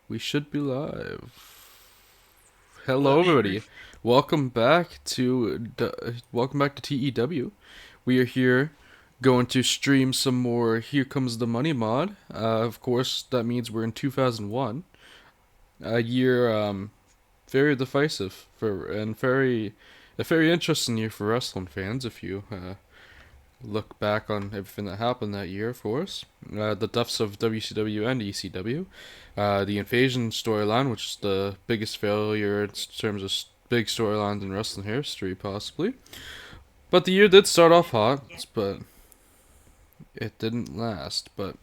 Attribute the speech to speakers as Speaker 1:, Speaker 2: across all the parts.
Speaker 1: We should be live. Hello, everybody. Welcome back to TEW. We are here going to stream some more Here Comes the Money mod. Of course, that means we're in 2001, a year very divisive and a very interesting year for wrestling fans. If you look back on everything that happened that year, of course. The deaths of WCW and ECW. The invasion storyline, which is the biggest failure in terms of big storylines in wrestling history, possibly. But the year did start off hot, but it didn't last. But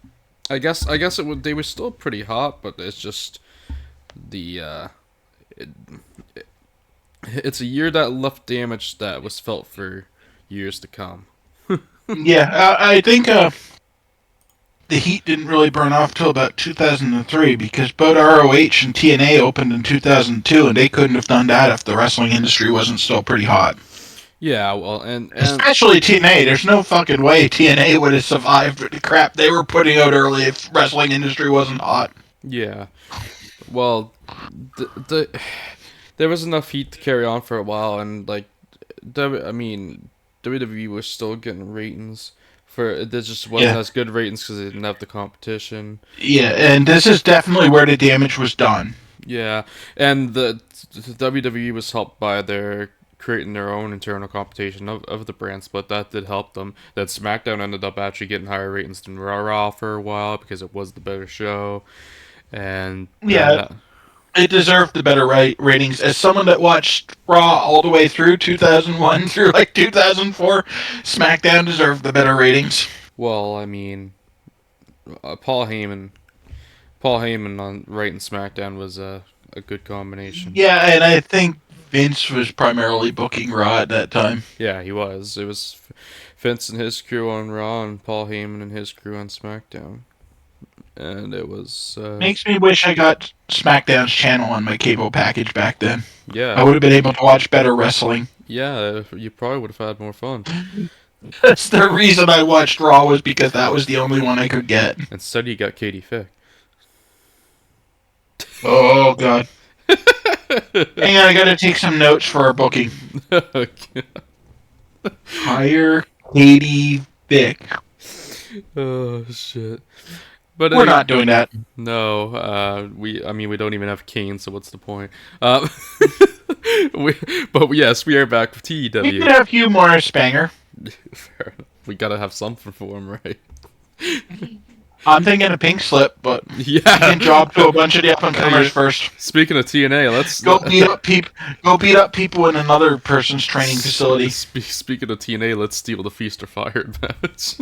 Speaker 1: they were still pretty hot, but it's just the it, it's a year that left damage that was felt for years to come.
Speaker 2: Yeah, I think the heat didn't really burn off till about 2003 because both ROH and TNA opened in 2002, and they couldn't have done that if the wrestling industry wasn't still pretty hot.
Speaker 1: Yeah, well, and
Speaker 2: Especially TNA. There's no fucking way TNA would have survived the crap they were putting out early if wrestling industry wasn't hot.
Speaker 1: yeah, well, there was enough heat to carry on for a while, and like, WWE was still getting ratings. There just wasn't
Speaker 2: Yeah,
Speaker 1: as good ratings because they didn't have the competition.
Speaker 2: yeah, and this is definitely where the damage was done.
Speaker 1: Yeah, and the WWE was helped by their creating their own internal competition of the brand split. That did help them. That SmackDown ended up actually getting higher ratings than Raw for a while because it was the better show, and then
Speaker 2: Yeah, it deserved the better ratings. As someone that watched Raw all the way through 2001 through like 2004, SmackDown deserved the better ratings.
Speaker 1: well, I mean, Paul Heyman on writing SmackDown was a good combination.
Speaker 2: Yeah, and I think Vince was primarily booking Raw at that time.
Speaker 1: Yeah, he was. It was Vince and his crew on Raw, and Paul Heyman and his crew on SmackDown, and it was
Speaker 2: Makes me wish I got SmackDown's channel on my cable package back then. I
Speaker 1: yeah,
Speaker 2: would have been able to watch better wrestling.
Speaker 1: yeah. You probably would have had more fun.
Speaker 2: That's the reason I watched Raw was because that was the only one I could get.
Speaker 1: Instead, you got Katie Fick.
Speaker 2: Oh god. Hang on, I gotta take some notes for our booking. Hire Katie Vick.
Speaker 1: Oh shit! But
Speaker 2: We're not doing that.
Speaker 1: no, we don't even have Kane, so what's the point? We, but yes, we are back with
Speaker 2: We
Speaker 1: TEW.
Speaker 2: could have Hugh Morris Banger.
Speaker 1: Fair enough. We gotta have something for him, right?
Speaker 2: I'm thinking a pink slip, but you
Speaker 1: Yeah.
Speaker 2: can job to a bunch of the up and comers first.
Speaker 1: Speaking of TNA, let's
Speaker 2: Go beat up people in another person's training facility.
Speaker 1: Speaking of TNA, let's steal the Feast or Fired match.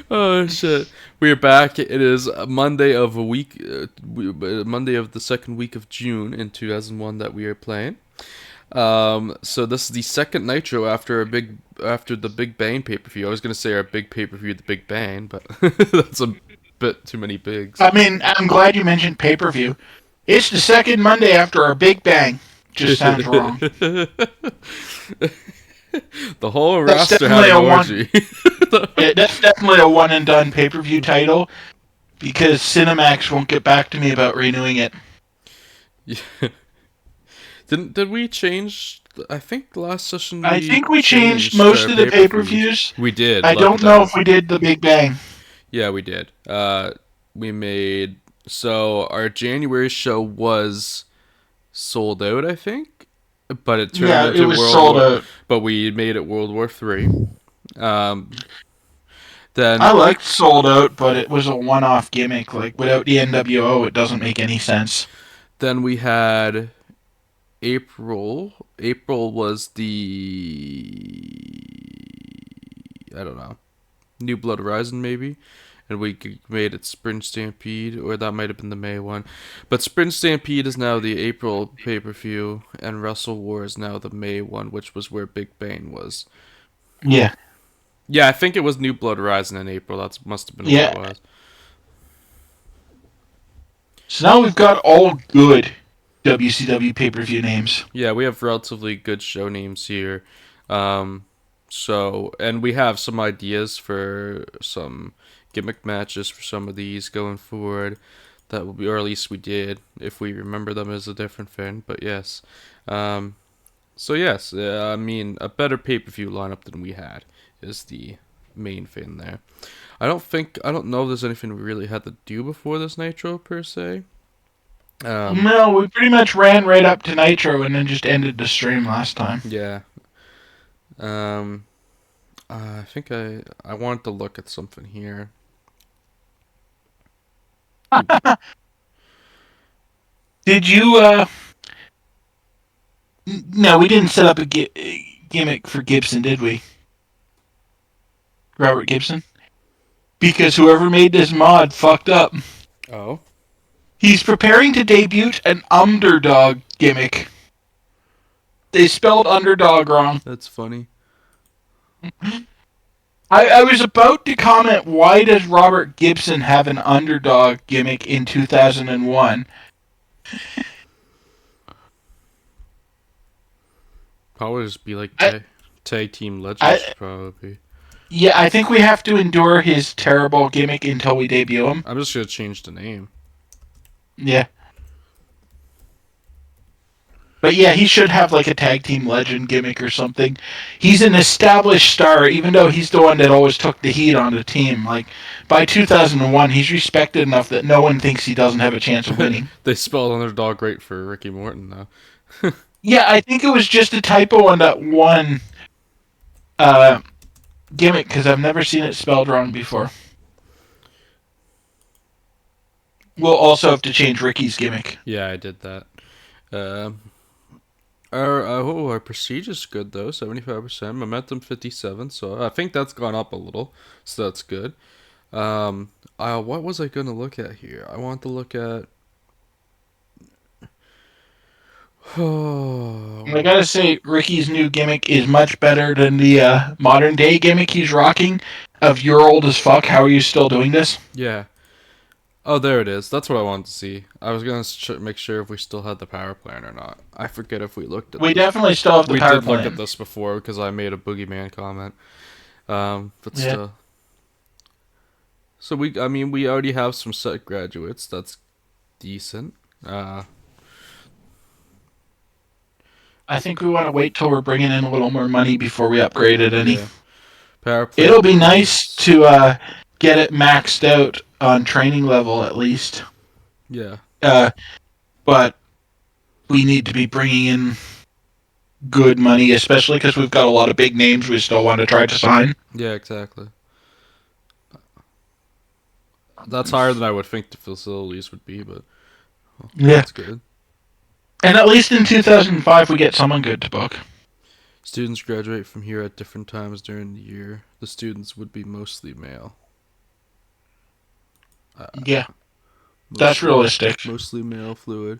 Speaker 1: Oh shit! We're back. It is Monday of Monday of the second week of June in 2001 that we are playing. So this is the second Nitro after the Big Bang pay-per-view. I was gonna say our big pay-per-view, the Big Bang, but that's a bit too many bigs.
Speaker 2: I mean, I'm glad you mentioned pay-per-view. It's the second Monday after our Big Bang. Just sounds wrong.
Speaker 1: The whole
Speaker 2: That's
Speaker 1: roster had
Speaker 2: definitely
Speaker 1: an
Speaker 2: a one.
Speaker 1: orgy.
Speaker 2: That's definitely a one and done pay-per-view title because Cinemax won't get back to me about renewing it.
Speaker 1: Yeah. Did we change? I think last session
Speaker 2: I think we changed most
Speaker 1: our
Speaker 2: of the
Speaker 1: pay-per-views.
Speaker 2: pay-per-views.
Speaker 1: We did.
Speaker 2: I don't know if we did the Big Bang.
Speaker 1: Yeah, we did. We made our January show was sold out, I think, but it turned
Speaker 2: Yeah,
Speaker 1: into
Speaker 2: it was
Speaker 1: World
Speaker 2: sold
Speaker 1: War.
Speaker 2: out.
Speaker 1: But we made it World War III. Um, then
Speaker 2: I liked sold out, but it was a one-off gimmick. Like without the NWO, it doesn't make any sense.
Speaker 1: then we had April. April was the I don't know, New Blood Rising maybe, and made it Spring Stampede, or that might have been the May one. But Spring Stampede is now the April pay-per-view, and Wrestle War is now the May one, which was where Big Bang was.
Speaker 2: Yeah.
Speaker 1: Yeah, I think it was New Blood Rising in April. That must have been
Speaker 2: Yeah.
Speaker 1: what it was.
Speaker 2: So now we've got all good WCW pay-per-view names.
Speaker 1: Yeah, we have relatively good show names here. And we have some ideas for some gimmick matches for some of these going forward. That will be, or at least we did, if we remember them as a different thing. But yes, um, so yes, I mean a better pay-per-view lineup than we had is the main thing there. I don't know if there's anything we really had to do before this Nitro per se.
Speaker 2: No, we pretty much ran right up to Nitro and then just ended the stream last time.
Speaker 1: Yeah. Um, I think I wanted to look at something here.
Speaker 2: Did you, no, we didn't set up a gimmick for Gibson, did we? Robert Gibson? Because whoever made this mod fucked up.
Speaker 1: Oh.
Speaker 2: He's preparing to debut an underdog gimmick. They spelled underdog wrong.
Speaker 1: That's funny.
Speaker 2: I was about to comment, why does Robert Gibson have an underdog gimmick in 2001?
Speaker 1: Probably just be like tag team legends, probably.
Speaker 2: Yeah, I think we have to endure his terrible gimmick until we debut him.
Speaker 1: I'm just gonna change the name.
Speaker 2: Yeah. But yeah, he should have like a tag team legend gimmick or something. He's an established star, even though he's the one that always took the heat on the team. Like, by 2001, he's respected enough that no one thinks he doesn't have a chance of winning.
Speaker 1: They spelled underdog right for Ricky Morton, though.
Speaker 2: Yeah, I think it was just a typo on that one gimmick, because I've never seen it spelled wrong before. We'll also have to change Ricky's gimmick.
Speaker 1: Yeah, I did that. Our prestige is good though, 75%. Momentum 57, so I think that's gone up a little, so that's good. What was I gonna look at here? I want to look at.
Speaker 2: I gotta say, Ricky's new gimmick is much better than the modern day gimmick he's rocking of "You're old as fuck, how are you still doing this?"
Speaker 1: Yeah. Oh, there it is. That's what I wanted to see. I was gonna make sure if we still had the power plan or not. I forget if we looked at.
Speaker 2: We definitely still have the power plan.
Speaker 1: We did look at this before because I made a boogeyman comment. But
Speaker 2: yeah.
Speaker 1: still. So we already have some set graduates. That's decent.
Speaker 2: I think we want to wait till we're bringing in a little more money before we upgrade it any.
Speaker 1: Yeah. Power play.
Speaker 2: It'll be nice to get it maxed out on training level at least.
Speaker 1: Yeah.
Speaker 2: But we need to be bringing in good money, especially because we've got a lot of big names we still want to try to sign.
Speaker 1: Yeah, exactly. That's higher than I would think the facilities would be, but
Speaker 2: yeah,
Speaker 1: that's good.
Speaker 2: And at least in 2005, we get someone good to book.
Speaker 1: Students graduate from here at different times during the year. The students would be mostly male.
Speaker 2: Yeah. That's realistic.
Speaker 1: Mostly male fluid.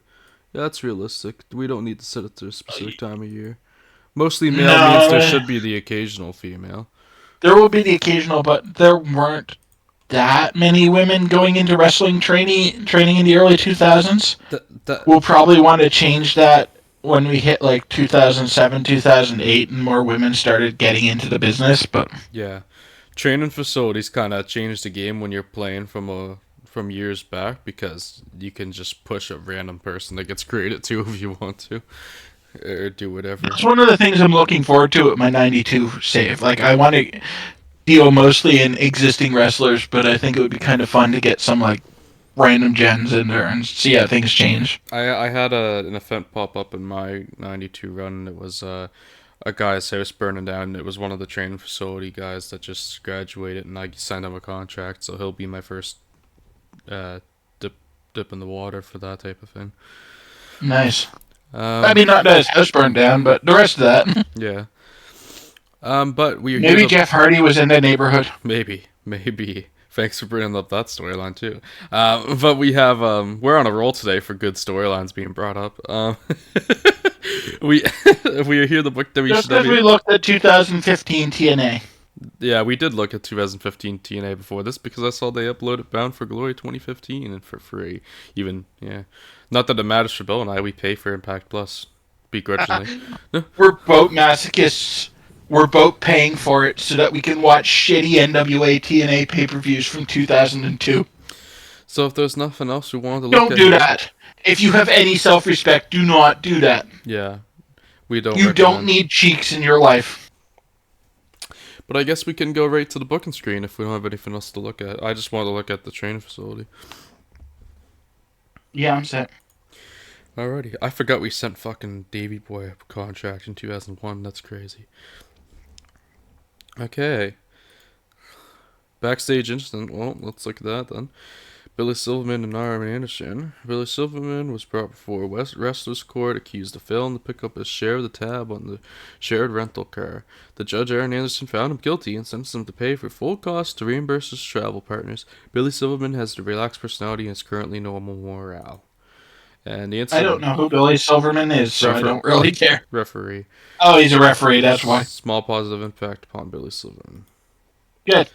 Speaker 1: Yeah, that's realistic. We don't need to set it to a specific time of year. Mostly male means there should be the occasional female.
Speaker 2: There will be the occasional, but there weren't that many women going into wrestling training in the early 2000s. We'll probably want to change that when we hit like 2007, 2008, and more women started getting into the business. But
Speaker 1: yeah, training facilities kind of changed the game when you're playing from years back, because you can just push a random person that gets created too if you want to, or do whatever.
Speaker 2: That's one of the things I'm looking forward to at my 92 save. Like, I want to deal mostly in existing wrestlers, but I think it would be kind of fun to get some like random gens in there and see how things change.
Speaker 1: I had an event pop up in my 92 run, and it was a guy's house burning down, and it was one of the training facility guys that just graduated, and I signed him a contract, so he'll be my first dip in the water for that type of thing.
Speaker 2: Nice. I mean, not that his house burned down, but the rest of that.
Speaker 1: Yeah. But
Speaker 2: maybe Jeff Hardy was in the neighborhood.
Speaker 1: Maybe. Thanks for bringing up that storyline too. But we have we're on a roll today for good storylines being brought up. We are here to book WCW.
Speaker 2: Just because we looked at 2015 TNA.
Speaker 1: Yeah, we did look at 2015 TNA before this because I saw they uploaded Bound for Glory 2015 and for free. Even, yeah. Not that it matters for Bill and I, we pay for Impact Plus begrudgingly.
Speaker 2: We're boat masochists. we're both paying for it so that we can watch shitty NWA TNA pay-per-views from 2002.
Speaker 1: So if there's nothing else we wanted to look
Speaker 2: Don't
Speaker 1: at
Speaker 2: do
Speaker 1: here,
Speaker 2: that. If you have any self-respect, do not do that.
Speaker 1: yeah, we don't
Speaker 2: You don't
Speaker 1: recommend.
Speaker 2: need cheeks in your life.
Speaker 1: But I guess we can go right to the booking screen if we don't have anything else to look at. I just want to look at the training facility.
Speaker 2: Yeah, I'm set.
Speaker 1: Alrighty. I forgot we sent fucking Davey Boy a contract in 2001. That's crazy. Okay. Backstage incident. Well, let's look at that then. Billy Silverman and Arn Anderson. Billy Silverman was brought before Wrestler's Court, accused of failing to pick up his share of the tab on the shared rental car. The judge, Arn Anderson, found him guilty and sentenced him to pay for full costs to reimburse his travel partners. Billy Silverman has a relaxed personality and is currently normal morale. And the
Speaker 2: I
Speaker 1: incident.
Speaker 2: don't know who Billy Silverman is, so I don't really care.
Speaker 1: Referee.
Speaker 2: Oh, he's a referee, that's why.
Speaker 1: Small positive impact upon Billy Silverman.
Speaker 2: Good.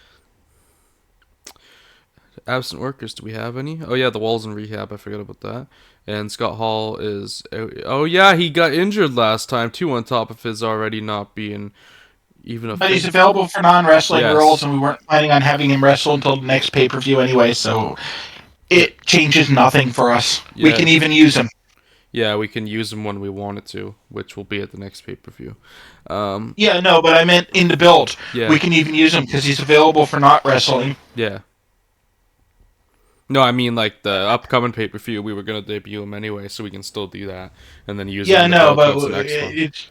Speaker 1: Absent workers, do we have any? Oh yeah, the Wall's in rehab, I forgot about that. And Scott Hall is... Oh yeah, he got injured last time too, on top of his already not being even a...
Speaker 2: But he's available for non-wrestling
Speaker 1: Yes.
Speaker 2: roles, and we weren't planning on having him wrestle until the next pay-per-view anyway, so it changes nothing for us.
Speaker 1: Yeah.
Speaker 2: We can even use him.
Speaker 1: Yeah, we can use him when we want it to, which will be at the next pay-per-view.
Speaker 2: Yeah, no, but I meant in the build.
Speaker 1: Yeah.
Speaker 2: We can even use him because he's available for not wrestling.
Speaker 1: Yeah. No, I mean, like, the upcoming pay-per-view, we were going to debut him anyway, so we can still do that. And then use him
Speaker 2: Yeah,
Speaker 1: in the
Speaker 2: no,
Speaker 1: belt
Speaker 2: but
Speaker 1: towards the next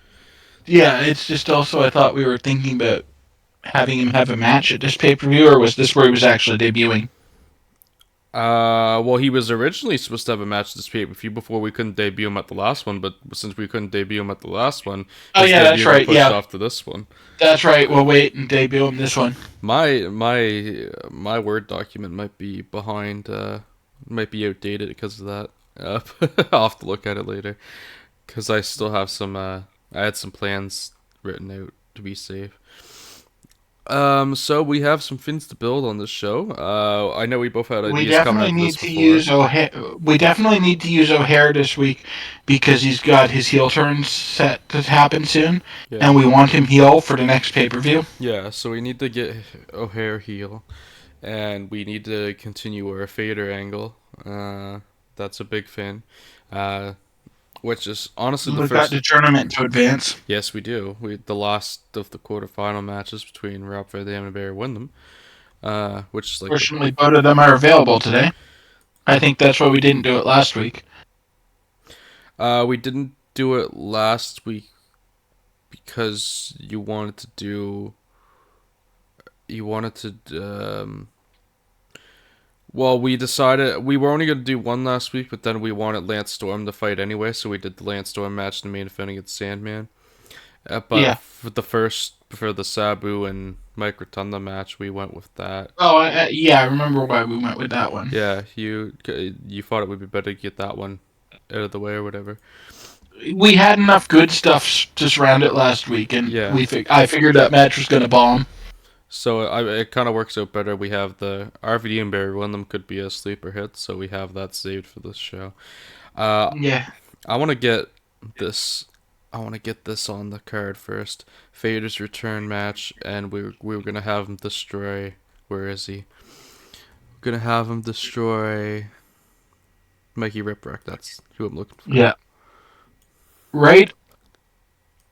Speaker 1: one.
Speaker 2: it's just also I thought we were thinking about having him have a match at this pay-per-view, or was this where he was actually debuting?
Speaker 1: Well, he was originally supposed to have a match this pay-per-view before we couldn't debut him at the last one, but since we couldn't debut him at the last one,
Speaker 2: Oh,
Speaker 1: his
Speaker 2: yeah, that's
Speaker 1: debut got
Speaker 2: right,
Speaker 1: pushed
Speaker 2: yeah.
Speaker 1: off to this one.
Speaker 2: That's right, we'll wait and debut him this one.
Speaker 1: My Word document might be behind, might be outdated because of that. I'll have to look at it later, because I still have some, I had some plans written out to be safe. So we have some things to build on this show. I know we both had ideas
Speaker 2: We
Speaker 1: coming
Speaker 2: definitely
Speaker 1: out of
Speaker 2: need
Speaker 1: this
Speaker 2: to
Speaker 1: before.
Speaker 2: use O'Hare. We definitely need to use O'Hare this week because he's got his heel turn set to happen soon,
Speaker 1: Yeah.
Speaker 2: and we want him heel for the next pay-per-view.
Speaker 1: Yeah, so we need to get O'Hare heel, and we need to continue our fader angle. That's a big thing. Which is honestly the
Speaker 2: We've got
Speaker 1: first.
Speaker 2: the tournament to advance.
Speaker 1: Yes, we do. The last of the quarterfinal matches between Rob Van Dam and Barry Windham. Which is like.
Speaker 2: Fortunately, both of them are available today. I think that's why we didn't do it last week.
Speaker 1: We didn't do it last week because you wanted to do. You wanted to. Well, we decided we were only going to do one last week, but then we wanted Lance Storm to fight anyway, so we did the Lance Storm match in the main event against Sandman. But
Speaker 2: Yeah.
Speaker 1: for the Sabu and Mike Rotunda match, we went with that.
Speaker 2: Oh, yeah, I remember why we went with that one.
Speaker 1: Yeah, you thought it would be better to get that one out of the way or whatever.
Speaker 2: We had enough good stuff to surround it last week, and
Speaker 1: Yeah.
Speaker 2: I figured that match was going to bomb.
Speaker 1: So it kind of works out better. We have the RVD and Barry Windham could be a sleeper hit, so we have that saved for this show.
Speaker 2: Yeah.
Speaker 1: I want to get this. I want to get this on the card first. Vader's return match, and we were gonna have him destroy. Where is he? We're gonna have him destroy Mikey Ripwreck. That's who I'm looking for.
Speaker 2: Yeah. Right.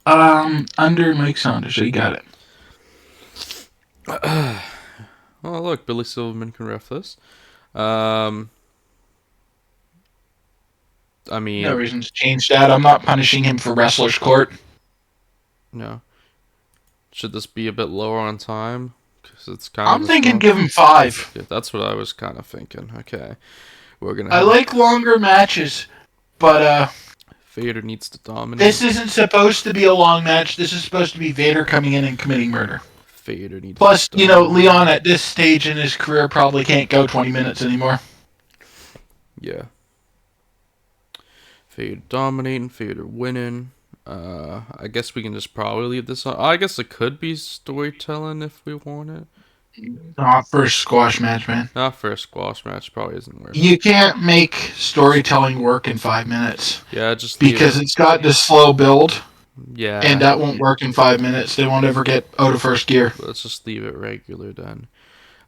Speaker 2: Under Mike Saunders, so you got it.
Speaker 1: Oh look, Billy Silverman can ref this. I mean,
Speaker 2: No reason to change that. I'm not punishing him for Wrestler's Court.
Speaker 1: no. Should this be a bit lower on time? Because it's kind of.
Speaker 2: I'm thinking give him 5.
Speaker 1: Yeah, that's what I was kind of thinking. Okay, we're gonna.
Speaker 2: I like longer matches, but
Speaker 1: Vader needs to dominate.
Speaker 2: this isn't supposed to be a long match. This is supposed to be Vader coming in and committing murder.
Speaker 1: Vader needs.
Speaker 2: Plus,
Speaker 1: to dominate.
Speaker 2: Leon at this stage in his career probably can't go 20 minutes anymore.
Speaker 1: Yeah. Vader dominating, Vader winning. I guess we can just probably leave this on. I guess it could be storytelling if we want it.
Speaker 2: Not for a squash match, man.
Speaker 1: Not for a squash match, probably isn't worth it.
Speaker 2: You can't make storytelling work in 5 minutes
Speaker 1: Yeah, just
Speaker 2: because it's got the slow build. And
Speaker 1: Yeah.
Speaker 2: that won't work in 5 minutes. They won't ever get out of first gear.
Speaker 1: Let's just leave it regular then.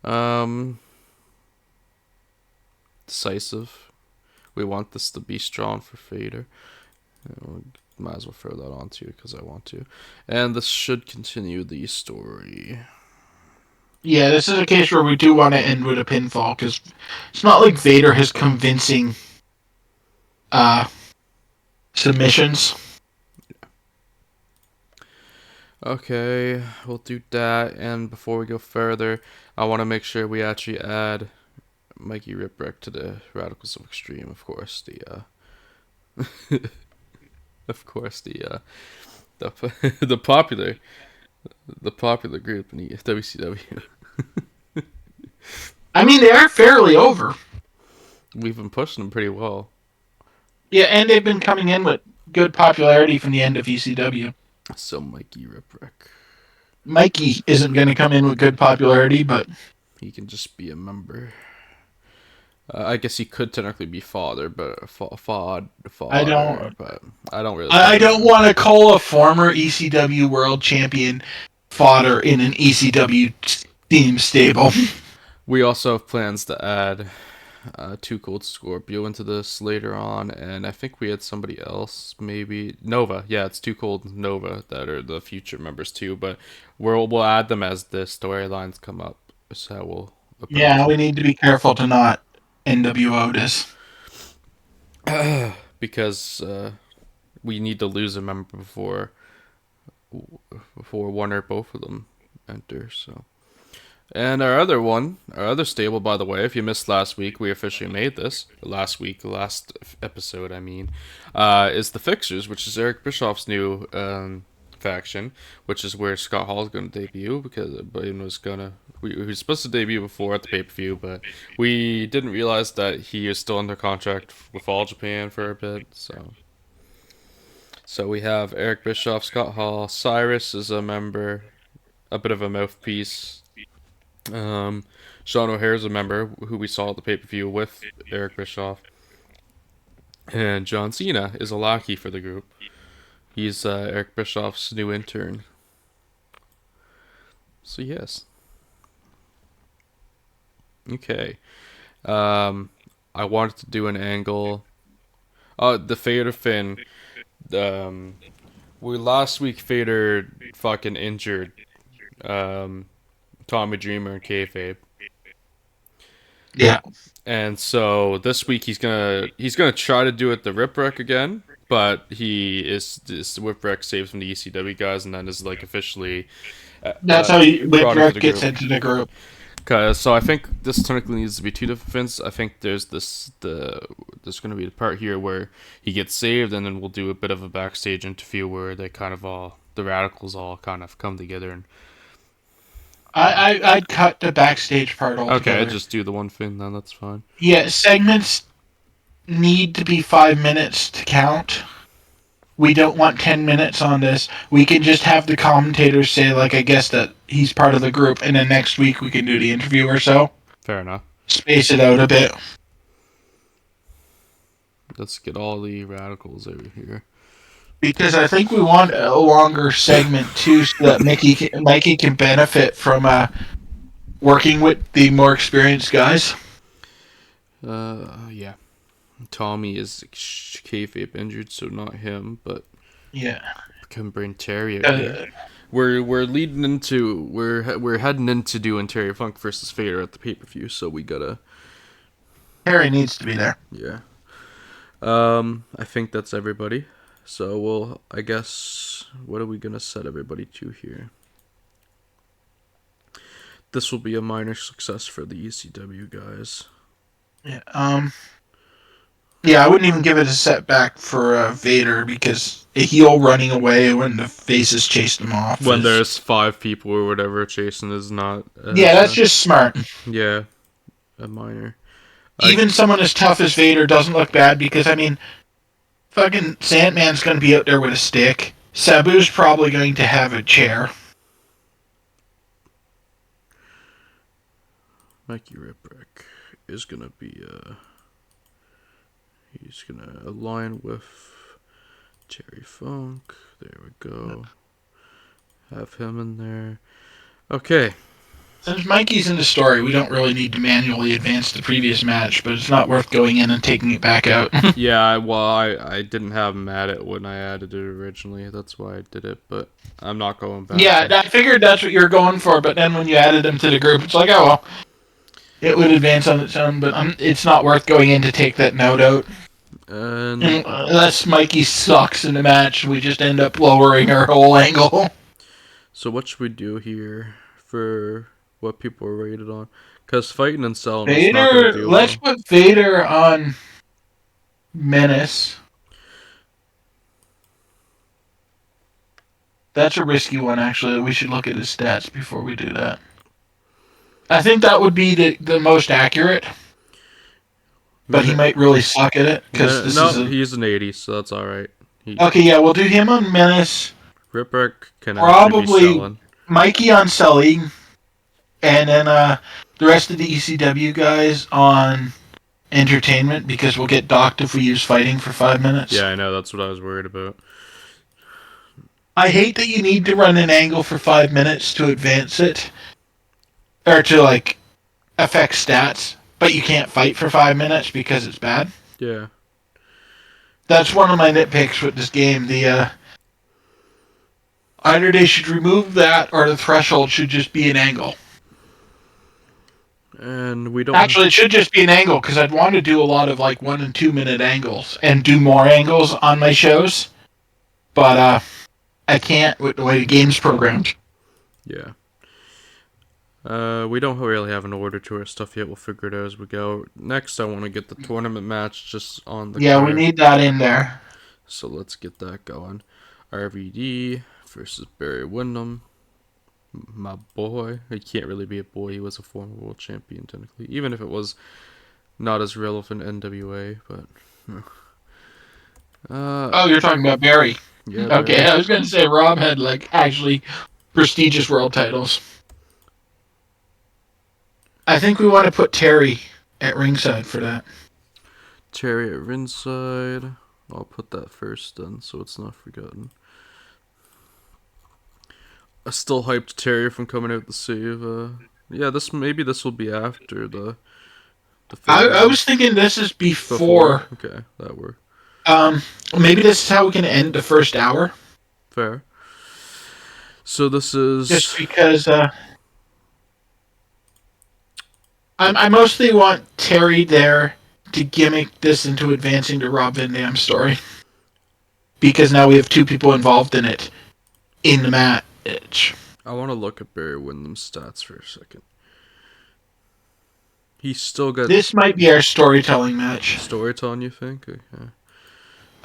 Speaker 1: Um, Decisive. We want this to be strong for Fader. Might as well throw that on too because I want to. And this should continue the story.
Speaker 2: Yeah, this is a case where we do want to end with a pinfall, because it's not like Vader has convincing uh, submissions.
Speaker 1: Okay, we'll do that. And before we go further, I want to make sure we actually add Mikey Ripwreck to the Radicals of Extreme. Of course, of course, the the popular group in the WCW.
Speaker 2: I mean, they are fairly over.
Speaker 1: We've been pushing them pretty well.
Speaker 2: Yeah, and they've been coming in with good popularity from the end of ECW.
Speaker 1: So Mikey Ripwreck,
Speaker 2: Mikey isn't going to come in with good popularity, but
Speaker 1: he can just be a member. I guess he could technically be father, but fodder, but I don't really.
Speaker 2: I don't want to call a former ECW world champion fodder in an ECW team stable.
Speaker 1: We also have plans to add Too Cold Scorpio into this later on, and I think we had somebody else, maybe Nova. Yeah, it's Too Cold Nova that are the future members too, but we'll add them as the storylines come up. Is how we'll approach
Speaker 2: Yeah,
Speaker 1: it.
Speaker 2: we need to be careful to not NWO this.
Speaker 1: Because we need to lose a member before one or both of them enter. So, and our other stable, by the way, if you missed last week, we officially made this last episode. I mean, is the Fixers, which is Eric Bischoff's new faction, which is where Scott Hall is going to debut because Blaine was gonna. He was supposed to debut before at the pay-per-view, but we didn't realize that he is still under contract with All Japan for a bit. So we have Eric Bischoff, Scott Hall, Cyrus is a member, a bit of a mouthpiece. Sean O'Hare's a member who we saw at the pay-per-view with Eric Bischoff, and John Cena is a lackey for the group. He's Eric Bischoff's new intern. So yes. Okay. I wanted to do an angle. The Fader Finn. We last week Fader fucking injured Tommy Dreamer and Kayfabe.
Speaker 2: Yeah.
Speaker 1: And so this week he's gonna try to do it the Ripwreck again, but this Ripwreck saves from the ECW guys and then is like officially
Speaker 2: That's how
Speaker 1: brought into
Speaker 2: Whipwreck
Speaker 1: the
Speaker 2: gets
Speaker 1: group.
Speaker 2: into the group.
Speaker 1: So I think this technically needs to be two different Finns. I think there's there's going to be the part here where he gets saved, and then we'll do a bit of a backstage interview where they kind of the Radicals all kind of come together and.
Speaker 2: I'd cut the backstage part altogether.
Speaker 1: Okay, just do the one Finn then. That's fine.
Speaker 2: Yeah, segments need to be 5 minutes to count. We don't want 10 minutes on this. We can just have the commentators say, like, I guess that he's part of the group, and then next week we can do the interview or so.
Speaker 1: Fair enough.
Speaker 2: Space it out a bit.
Speaker 1: Let's get all the Radicals over here.
Speaker 2: Because I think we want a longer segment, too, so that Mikey can benefit from working with the more experienced guys.
Speaker 1: Yeah. Tommy is kayfabe injured, so not him, but
Speaker 2: yeah,
Speaker 1: can bring Terry out here. We're leading into we're heading into doing Terry Funk versus Fader at the pay-per-view, so we gotta.
Speaker 2: Terry needs to be there.
Speaker 1: Yeah. I think that's everybody. So I guess, what are we gonna set everybody to here? This will be a minor success for the ECW guys.
Speaker 2: Yeah. Yeah, I wouldn't even give it a setback for Vader, because a heel running away when the faces chased him off.
Speaker 1: When there's 5 people or whatever chasing is not.
Speaker 2: Yeah, that's just smart.
Speaker 1: Yeah, a minor.
Speaker 2: Even someone as tough as Vader doesn't look bad, because, I mean, fucking Sandman's going to be out there with a stick. Sabu's probably going to have a chair.
Speaker 1: Mikey Ripwreck is going to be, he's going to align with Jerry Funk. There we go. Have him in there. Okay.
Speaker 2: Since Mikey's in the story, we don't really need to manually advance the previous match, but it's not worth going in and taking it back out.
Speaker 1: Yeah, I didn't have him at it when I added it originally. That's why I did it, but I'm not going back.
Speaker 2: Yeah, I figured that's what you were going for, but then when you added him to the group, it's like, oh well, it would advance on its own, but it's not worth going in to take that note out.
Speaker 1: And
Speaker 2: unless Mikey sucks in the match, we just end up lowering our whole angle.
Speaker 1: So what should we do here for what people are rated on? Because fighting and selling is not going to do
Speaker 2: let's put Vader on Menace. That's a risky one, actually. We should look at his stats before we do that. I think that would be the most accurate. But he might really suck at it.
Speaker 1: He's an 80, so that's alright.
Speaker 2: Okay, yeah, we'll do him on Menace.
Speaker 1: Ripwreck can
Speaker 2: probably
Speaker 1: actually be selling.
Speaker 2: Mikey on selling. And then the rest of the ECW guys on entertainment, because we'll get docked if we use fighting for 5 minutes.
Speaker 1: Yeah, I know. That's what I was worried about.
Speaker 2: I hate that you need to run an angle for 5 minutes to advance it. Or to, like, affect stats. But you can't fight for 5 minutes because it's bad.
Speaker 1: Yeah.
Speaker 2: That's one of my nitpicks with this game. Either they should remove that, or the threshold should just be an angle.
Speaker 1: And we don't...
Speaker 2: Actually, it should just be an angle, because I'd want to do a lot of, like, 1 and 2 minute angles, and do more angles on my shows. But, I can't with the way the game's programmed.
Speaker 1: Yeah. We don't really have an order to our stuff yet. We'll figure it out as we go. Next, I want to get the tournament match just on the card.
Speaker 2: We need that in there.
Speaker 1: So let's get that going. RVD versus Barry Windham. My boy. He can't really be a boy. He was a former world champion, technically. Even if it was not as relevant NWA, but...
Speaker 2: oh, you're talking about Barry.
Speaker 1: Yeah,
Speaker 2: okay,
Speaker 1: Barry.
Speaker 2: I was going to say Rob had, like, actually prestigious world titles. I think we want to put Terry at ringside for that.
Speaker 1: Terry at ringside. I'll put that first then, so it's not forgotten. I still hyped Terry from coming out to save. Yeah, maybe this will be after the.
Speaker 2: I was thinking this is before.
Speaker 1: Okay, that worked.
Speaker 2: Maybe this is how we can end the first hour.
Speaker 1: Fair. So this is
Speaker 2: just because. I mostly want Terry there to gimmick this into advancing the Rob Van story. Because now we have 2 people involved in it. In the match.
Speaker 1: I want to look at Barry Windham's stats for a second. He's still got...
Speaker 2: This might be our storytelling match.
Speaker 1: Storytelling, you think? Okay.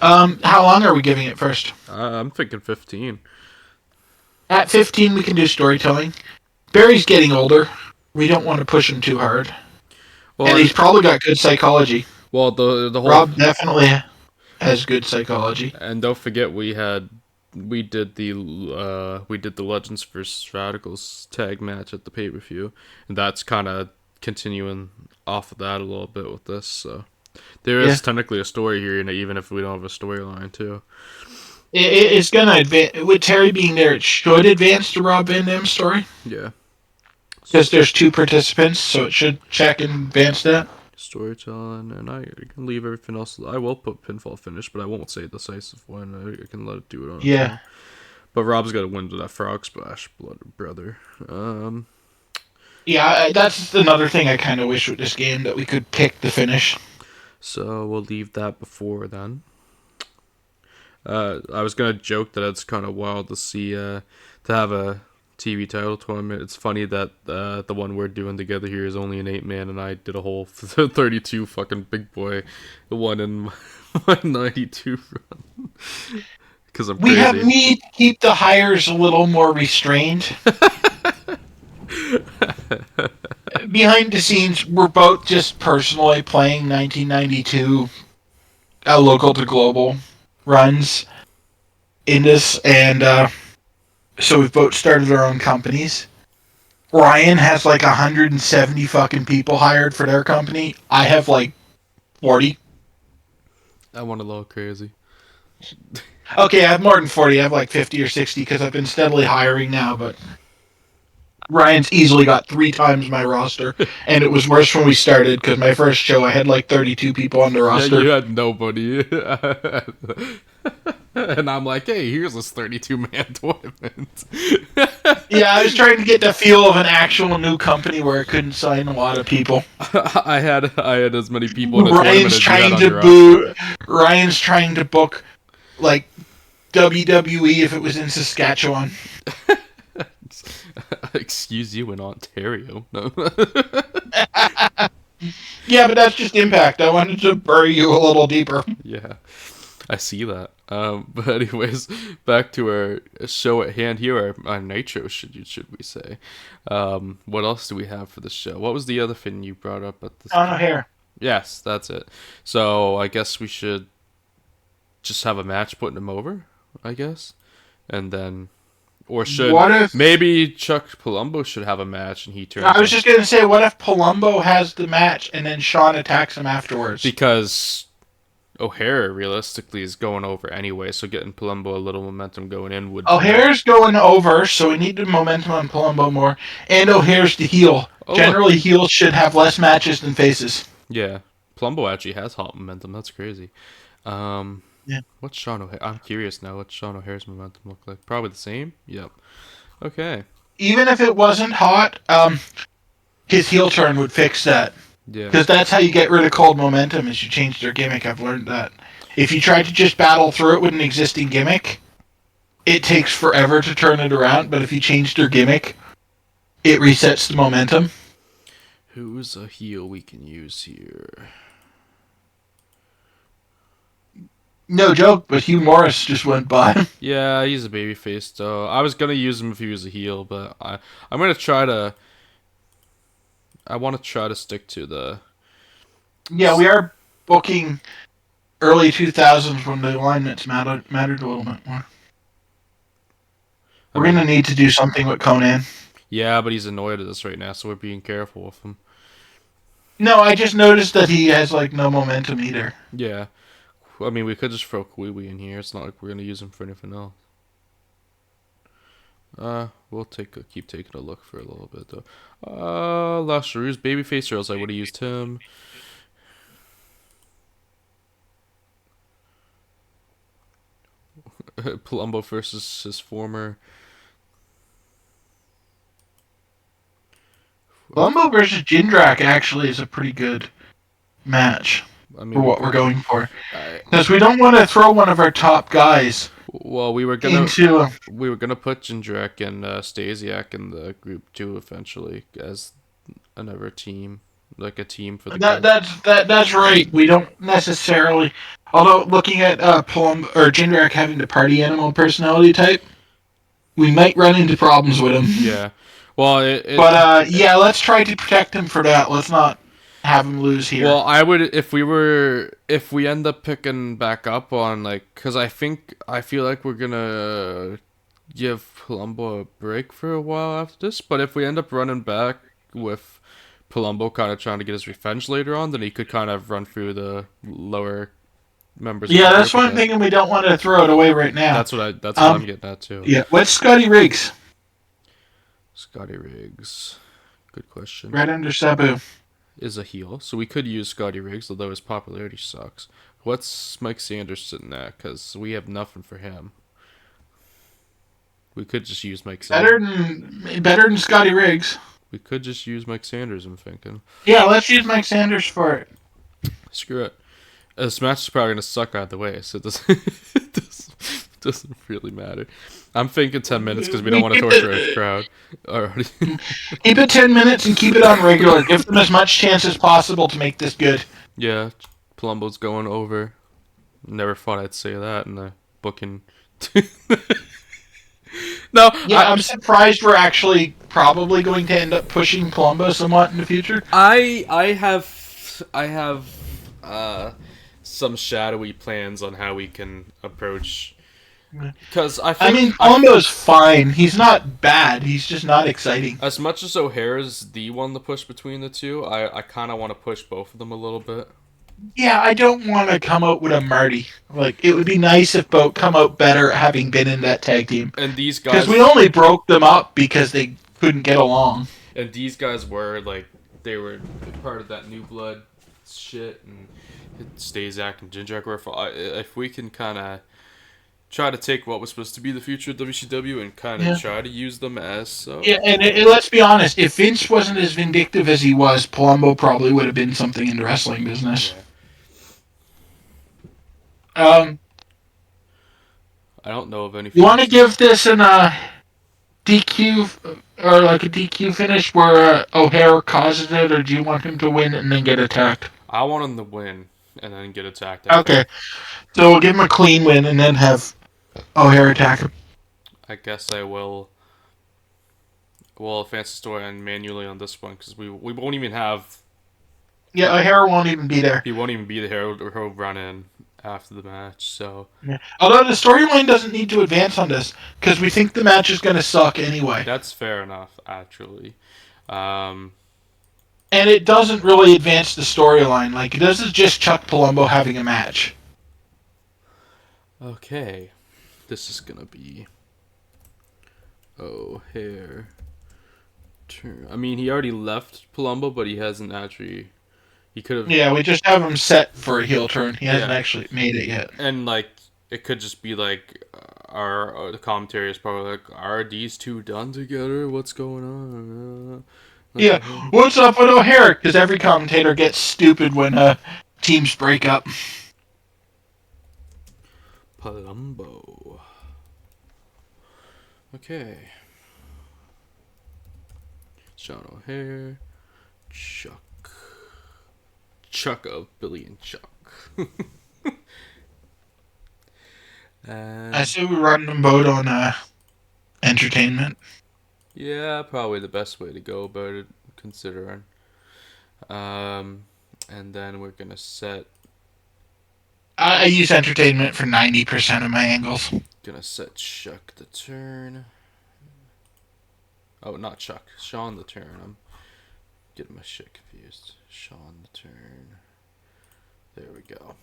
Speaker 2: How long are we giving it first?
Speaker 1: I'm thinking 15.
Speaker 2: At 15, we can do storytelling. Barry's getting older. We don't want to push him too hard. Well, and he's probably got good psychology.
Speaker 1: Well, the whole...
Speaker 2: Rob definitely has good psychology.
Speaker 1: And don't forget, we did the Legends vs Radicals tag match at the pay-per-view, and that's kind of continuing off of that a little bit with this. So there is technically a story here, even if we don't have a storyline too.
Speaker 2: It's gonna advance with Terry being there. It should advance the Rob Van Dam story.
Speaker 1: Yeah.
Speaker 2: Because there's 2 participants, so it should check and advance that.
Speaker 1: Storytelling, and I can leave everything else. I will put pinfall finish, but I won't say decisive one. I can let it do it on its own. But Rob's got to win to that frog splash, blood brother.
Speaker 2: Yeah, that's another thing I kind of wish with this game, that we could pick the finish.
Speaker 1: So we'll leave that before then. I was gonna joke that it's kind of wild to see to have a TV title tournament. It's funny that the one we're doing together here is only an 8-man, and I did a whole 32 fucking big boy, the one in my 92 run. Because I'm crazy.
Speaker 2: We have need to keep the hires a little more restrained. Behind the scenes, we're both just personally playing 1992 local to global runs in this, and so we've both started our own companies. Ryan has like 170 fucking people hired for their company. I have like 40.
Speaker 1: I went a little crazy.
Speaker 2: Okay, I have more than 40. I have like 50 or 60 because I've been steadily hiring now, but Ryan's easily got 3 times my roster, and it was worse when we started because my first show I had like 32 people on the
Speaker 1: Yeah,
Speaker 2: roster.
Speaker 1: you had nobody. And I'm like, hey, here's this 32-man tournament.
Speaker 2: Yeah, I was trying to get the feel of an actual new company where I couldn't sign a lot of people.
Speaker 1: I had as many people in a tournament as you had on your
Speaker 2: Ryan's trying to book like WWE if it was in Saskatchewan.
Speaker 1: Excuse you, in Ontario. No.
Speaker 2: Yeah, but that's just Impact. I wanted to bury you a little deeper.
Speaker 1: Yeah, I see that. But anyways, back to our show at hand here, our Nitro, should we say? What else do we have for the show? What was the other thing you brought up at this?
Speaker 2: On O'Hare.
Speaker 1: Yes, that's it. So I guess we should just have a match putting him over, I guess, and then, or should
Speaker 2: What if
Speaker 1: maybe Chuck Palumbo should have a match and he turns?
Speaker 2: I was just gonna say, what if Palumbo has the match and then Sean attacks him afterwards?
Speaker 1: Because O'Hare realistically is going over anyway, so getting Palumbo a little momentum going in would.
Speaker 2: O'Hare's going over, so we need the momentum on Palumbo more. And O'Hare's the heel.
Speaker 1: Oh,
Speaker 2: Generally, heels should have less matches than faces.
Speaker 1: Yeah, Palumbo actually has hot momentum. That's crazy.
Speaker 2: Yeah.
Speaker 1: What's Sean O'Hare? I'm curious now. What's Sean O'Hare's momentum look like? Probably the same. Yep. Okay.
Speaker 2: Even if it wasn't hot, his heel turn would fix that.
Speaker 1: Yeah.
Speaker 2: Because that's how you get rid of cold momentum, is you change their gimmick. I've learned that. If you try to just battle through it with an existing gimmick, it takes forever to turn it around. But if you change their gimmick, it resets the momentum.
Speaker 1: Who's a heel we can use here?
Speaker 2: No joke, but Hugh Morris just went by.
Speaker 1: Yeah, he's a babyface though. I was gonna use him if he was a heel, but I'm gonna try to. I want to try to stick to the.
Speaker 2: Yeah, we are booking early 2000s when the alignments mattered a little bit more. We're going to need to do something with Conan.
Speaker 1: Yeah, but he's annoyed at us right now, so we're being careful with him.
Speaker 2: No, I just noticed that he has, like, no momentum either.
Speaker 1: Yeah. I mean, we could just throw Kiwi in here. It's not like we're going to use him for anything else. We'll keep taking a look for a little bit, though. Lasharou's babyface, or else I would have used him. Palumbo versus his former.
Speaker 2: Palumbo versus Jindrak actually is a pretty good match for what we're going for. Because we don't want to throw one of our top guys.
Speaker 1: Well, we were gonna put Jindrak and Stasiak in the group too eventually as another team, like a team for the.
Speaker 2: That's right. We don't necessarily. Although looking at Palumbo or Jindrak having the party animal personality type, we might run into problems with him.
Speaker 1: Yeah. Well,
Speaker 2: yeah, let's try to protect him for that. Let's not have him lose here.
Speaker 1: Well, I would if we end up picking back up on because I feel like we're gonna give Palumbo a break for a while after this. But if we end up running back with Palumbo kind of trying to get his revenge later on, then he could kind of run through the lower members.
Speaker 2: Yeah, that's one thing, and we don't want to throw it away right now.
Speaker 1: That's what I'm getting at too.
Speaker 2: Yeah, what's Scotty Riggs?
Speaker 1: Scotty Riggs, good question.
Speaker 2: Right under Sabu.
Speaker 1: Is a heel, so we could use Scotty Riggs, although his popularity sucks. What's Mike Sanders sitting at? Because we have nothing for him. We could just use Mike Sanders.
Speaker 2: Better than Scotty Riggs.
Speaker 1: We could just use Mike Sanders, I'm thinking.
Speaker 2: Yeah, let's use Mike Sanders for it.
Speaker 1: Screw it. This match is probably going to suck either way, so it doesn't really matter. I'm thinking 10 minutes because we don't want to torture our crowd already.
Speaker 2: Keep it 10 minutes and keep it on regular. Give them as much chance as possible to make this good.
Speaker 1: Yeah, Palumbo's going over. Never thought I'd say that in the booking. No,
Speaker 2: yeah, I'm surprised we're actually probably going to end up pushing Palumbo somewhat in the future.
Speaker 1: I have some shadowy plans on how we can approach. Because I mean,
Speaker 2: Palumbo's fine. He's not bad. He's just not exciting.
Speaker 1: As much as O'Hare is the one to push between the two, I kind of want to push both of them a little bit.
Speaker 2: Yeah, I don't want to come out with a Marty. Like, it would be nice if Boat come out better having been in that tag team.
Speaker 1: And these
Speaker 2: Because we
Speaker 1: guys,
Speaker 2: only broke them up because they couldn't get along.
Speaker 1: and these guys were like, they were part of that new blood shit, and Stazak and Jindrak were. If we can kind of try to take what was supposed to be the future of WCW and kind of
Speaker 2: Yeah.
Speaker 1: try to use them as so.
Speaker 2: Yeah, and let's be honest, if Vince wasn't as vindictive as he was, Palumbo probably would have been something in the wrestling business.
Speaker 1: Yeah.
Speaker 2: Um,
Speaker 1: I don't know of any.
Speaker 2: you want to give this an DQ or like a DQ finish where O'Hare causes it, or do you want him to win and then get attacked?
Speaker 1: I want him to win and then get attacked after.
Speaker 2: Okay, so we'll give him a clean win and then have O'Hare attack him.
Speaker 1: I guess I will. Well, advance the story and manually on this one because we won't even have.
Speaker 2: Yeah, O'Hare won't even be there.
Speaker 1: He won't even be there. He'll run in after the match. So
Speaker 2: Yeah. Although the storyline doesn't need to advance on this because we think the match is going to suck anyway.
Speaker 1: that's fair enough, actually. Um,
Speaker 2: And it doesn't really advance the storyline. Like, it doesn't just Chuck Palumbo having a match.
Speaker 1: okay, this is gonna be. Oh, hair. Turn. I mean, he already left Palumbo, but he hasn't actually. He could have.
Speaker 2: Yeah, we just have him set for a heel turn. He hasn't
Speaker 1: Yeah.
Speaker 2: actually made it yet.
Speaker 1: And like, it could just be like, the commentary is probably like, are these two done together? What's going on?
Speaker 2: Yeah, what's up with O'Hare? Because every commentator gets stupid when teams break up.
Speaker 1: Palumbo. Okay. Sean O'Hare. Chuck of Billy and Chuck. And
Speaker 2: I say we run them both on entertainment.
Speaker 1: yeah, probably the best way to go about it, considering. And then we're gonna set
Speaker 2: I use entertainment for 90% of my angles.
Speaker 1: Chuck the turn. Oh, not Chuck. Sean the turn. I'm getting my shit confused. Sean the turn. There we go.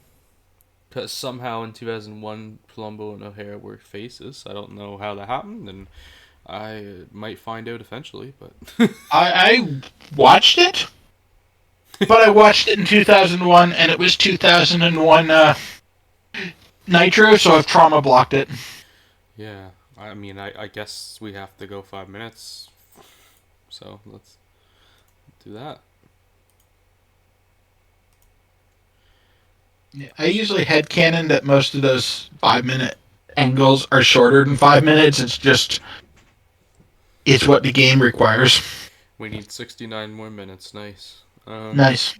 Speaker 1: Because somehow in 2001, Palumbo and O'Hare were faces. I don't know how that happened, and I might find out eventually, but.
Speaker 2: I watched it, but I watched it in 2001, and it was 2001 Nitro, so I've trauma blocked it.
Speaker 1: Yeah, I mean, I guess we have to go 5 minutes, so let's do that.
Speaker 2: Yeah, I usually headcanon that most of those 5-minute angles are shorter than 5 minutes. It's what the game requires.
Speaker 1: We need 69 more minutes. Nice.
Speaker 2: Nice.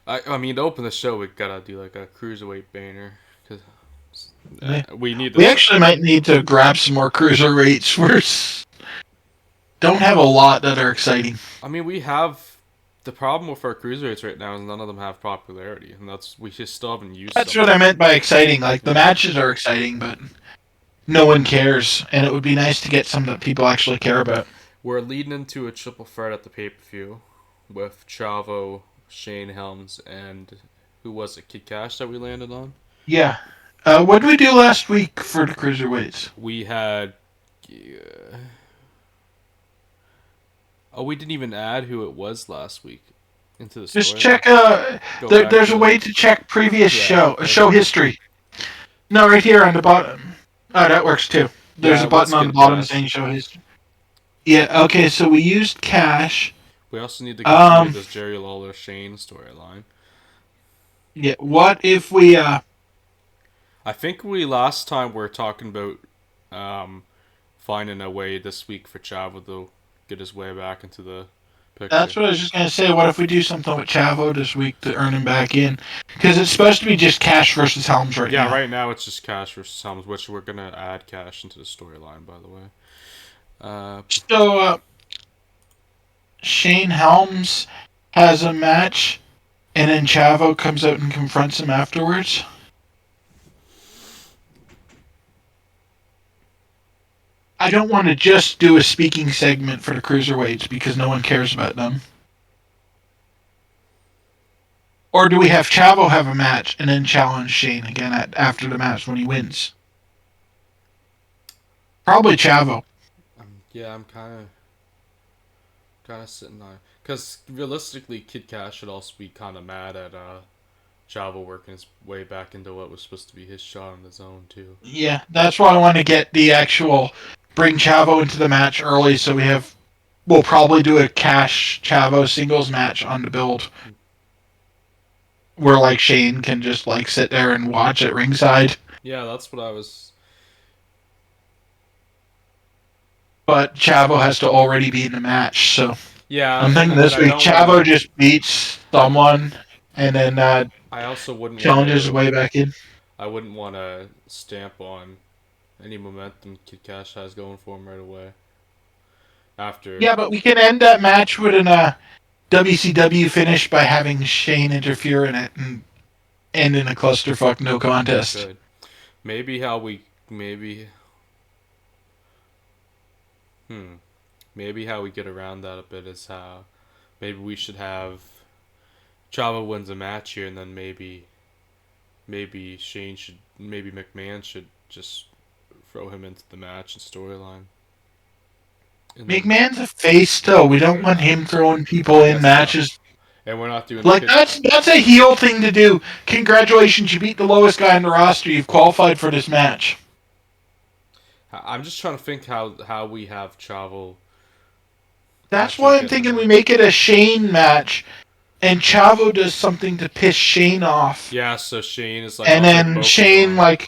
Speaker 1: I mean, to open the show, we gotta do like a cruiserweight banner because we need.
Speaker 2: We actually might need to grab some more cruiserweights. Don't have a lot that are exciting.
Speaker 1: I mean, we have. The problem with our cruiserweights right now is none of them have popularity, and we just still haven't used.
Speaker 2: That's what I meant by exciting. Like, the matches are exciting, but no one cares, and it would be nice to get some that people actually care about.
Speaker 1: We're leading into a triple threat at the pay-per-view with Chavo, Shane Helms, and who was it? Kid Cash that we landed on?
Speaker 2: Yeah. What did we do last week for the cruiserweights?
Speaker 1: We had. Oh, we didn't even add who it was last week into the story.
Speaker 2: Just check. There's a way to check previous show history. No, right here on the bottom. Oh, that works too. There's a button on the bottom saying show history. Yeah. Okay. So we used Cash.
Speaker 1: We also need to continue this Jerry Lawler Shane storyline.
Speaker 2: Yeah. What if we?
Speaker 1: I think last time we were talking about finding a way this week for Chavo to get his way back into the picture.
Speaker 2: That's what I was just gonna say. What if we do something with Chavo this week to earn him back in? Because it's supposed to be just Cash versus Helms right now.
Speaker 1: Yeah, right now it's just Cash versus Helms, which we're gonna add Cash into the storyline, by the way.
Speaker 2: So Shane Helms has a match, and then Chavo comes out and confronts him afterwards. I don't want to just do a speaking segment for the cruiserweights because no one cares about them. Or do we have Chavo have a match and then challenge Shane again after the match when he wins? Probably Chavo.
Speaker 1: Yeah, I'm kind of sitting on, because realistically, Kid Cash should also be kind of mad at Chavo working his way back into what was supposed to be his shot on his own too.
Speaker 2: Yeah, that's why I want to get the actual bring Chavo into the match early, so we'll probably do a Cash Chavo singles match on the build, where like Shane can just like sit there and watch at ringside.
Speaker 1: Yeah, that's what I was.
Speaker 2: But Chavo has to already be in the match, so
Speaker 1: Yeah,
Speaker 2: I'm thinking
Speaker 1: and
Speaker 2: this
Speaker 1: I
Speaker 2: week
Speaker 1: don't want
Speaker 2: Chavo
Speaker 1: to.
Speaker 2: just beats someone and then
Speaker 1: I also wouldn't want
Speaker 2: challenges his
Speaker 1: to.
Speaker 2: way back in.
Speaker 1: I wouldn't want to stamp on any momentum Kid Cash has going for him right away. After.
Speaker 2: Yeah, but we can end that match with an WCW finish by having Shane interfere in it and end in a clusterfuck no contest.
Speaker 1: Good. Maybe how we. Maybe. Hmm. Maybe how we get around that a bit is how. Maybe we should have. Chavo wins a match here, and then maybe Shane should, maybe McMahon should just throw him into the match and storyline. And then
Speaker 2: McMahon's a face, though. We don't want him throwing people
Speaker 1: I
Speaker 2: in
Speaker 1: guess so.
Speaker 2: matches.
Speaker 1: And we're not doing the
Speaker 2: Like
Speaker 1: kid.
Speaker 2: that's a heel thing to do. Congratulations, you beat the lowest guy on the roster. You've qualified for this match.
Speaker 1: I'm just trying to think how we have Chavo.
Speaker 2: That's
Speaker 1: Actually
Speaker 2: why I'm
Speaker 1: get
Speaker 2: thinking
Speaker 1: the
Speaker 2: we
Speaker 1: match.
Speaker 2: make it a Shane match, and Chavo does something to piss Shane off,
Speaker 1: Yeah, so Shane is like,
Speaker 2: and
Speaker 1: I'll take
Speaker 2: then
Speaker 1: both of you on.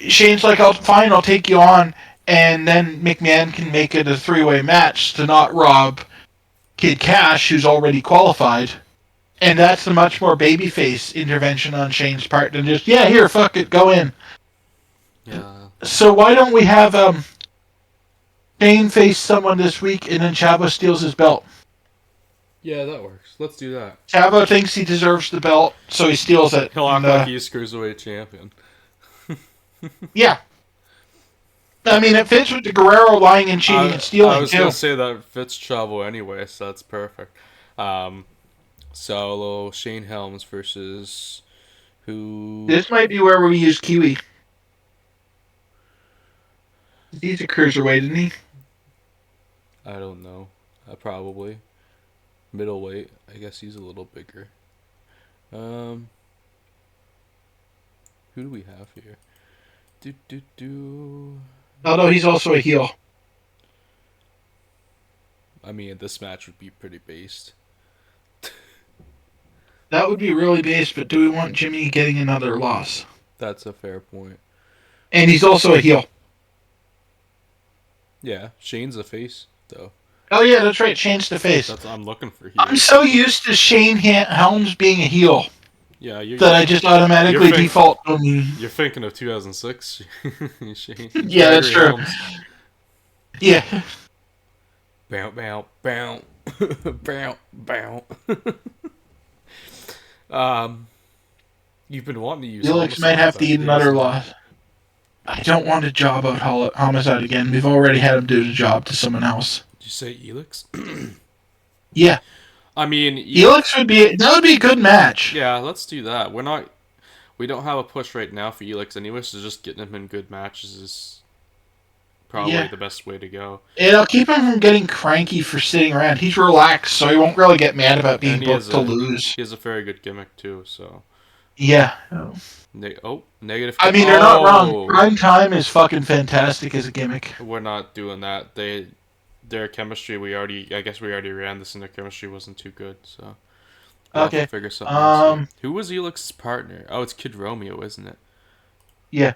Speaker 2: Shane's like, "Oh, fine, I'll take you on," and then McMahon can make it a three-way match to not rob Kid Cash, who's already qualified. And that's a much more babyface intervention on Shane's part than just, yeah, here, fuck it, go in.
Speaker 1: Yeah.
Speaker 2: So why don't we have Shane face someone this week and then Chavo steals his belt?
Speaker 1: Yeah, that works. Let's do that.
Speaker 2: Chavo thinks he deserves the belt, so he steals it.
Speaker 1: He'll act
Speaker 2: And,
Speaker 1: like he's Cruiserweight champion.
Speaker 2: yeah. I mean, it fits with the Guerrero lying and cheating and
Speaker 1: I
Speaker 2: stealing,
Speaker 1: was
Speaker 2: too.
Speaker 1: gonna say that fits Chavo anyway, so that's perfect. So Shane Helms versus who?
Speaker 2: This might be where we use Kiwi. He's a cruiserweight, isn't he?
Speaker 1: I don't know. Probably middleweight. I guess he's a little bigger. Um, who do we have here? Do.
Speaker 2: Although he's also a heel.
Speaker 1: I mean, this match would be pretty based.
Speaker 2: That would be really base, but do we want Jimmy getting another loss?
Speaker 1: That's a fair point.
Speaker 2: And he's also a heel.
Speaker 1: Yeah, Shane's a face though.
Speaker 2: Oh yeah, that's right. Shane's the face.
Speaker 1: That's what I'm looking for here.
Speaker 2: I'm so used to Shane Helms being a heel
Speaker 1: Yeah,
Speaker 2: that I just automatically default to him.
Speaker 1: You're thinking of 2006, Shane.
Speaker 2: Yeah, that's true.
Speaker 1: Helms.
Speaker 2: Yeah.
Speaker 1: Bow, bow, bow, bow, bow. You've been wanting to use.
Speaker 2: Felix might have to eat another loss. I don't want to job out Homicide again. We've already had him do the job to someone else.
Speaker 1: Did you say Elix?
Speaker 2: Yeah.
Speaker 1: I mean,
Speaker 2: Elix would be a good match.
Speaker 1: Yeah, let's do that. We don't have a push right now for Elix anyway, so just getting him in good matches is probably the best way to go.
Speaker 2: It'll keep him from getting cranky for sitting around. He's relaxed, so he won't really get mad about being booked to lose.
Speaker 1: He has a very good gimmick too, so.
Speaker 2: Yeah.
Speaker 1: Negative.
Speaker 2: I mean, they're not wrong. Prime Time is fucking fantastic as a gimmick.
Speaker 1: We're not doing that. Their chemistry, I guess we already ran this, and their chemistry wasn't too good, so. We'll have to figure something else out. Who was Elix's partner? Oh, it's Kid Romeo, isn't it?
Speaker 2: Yeah.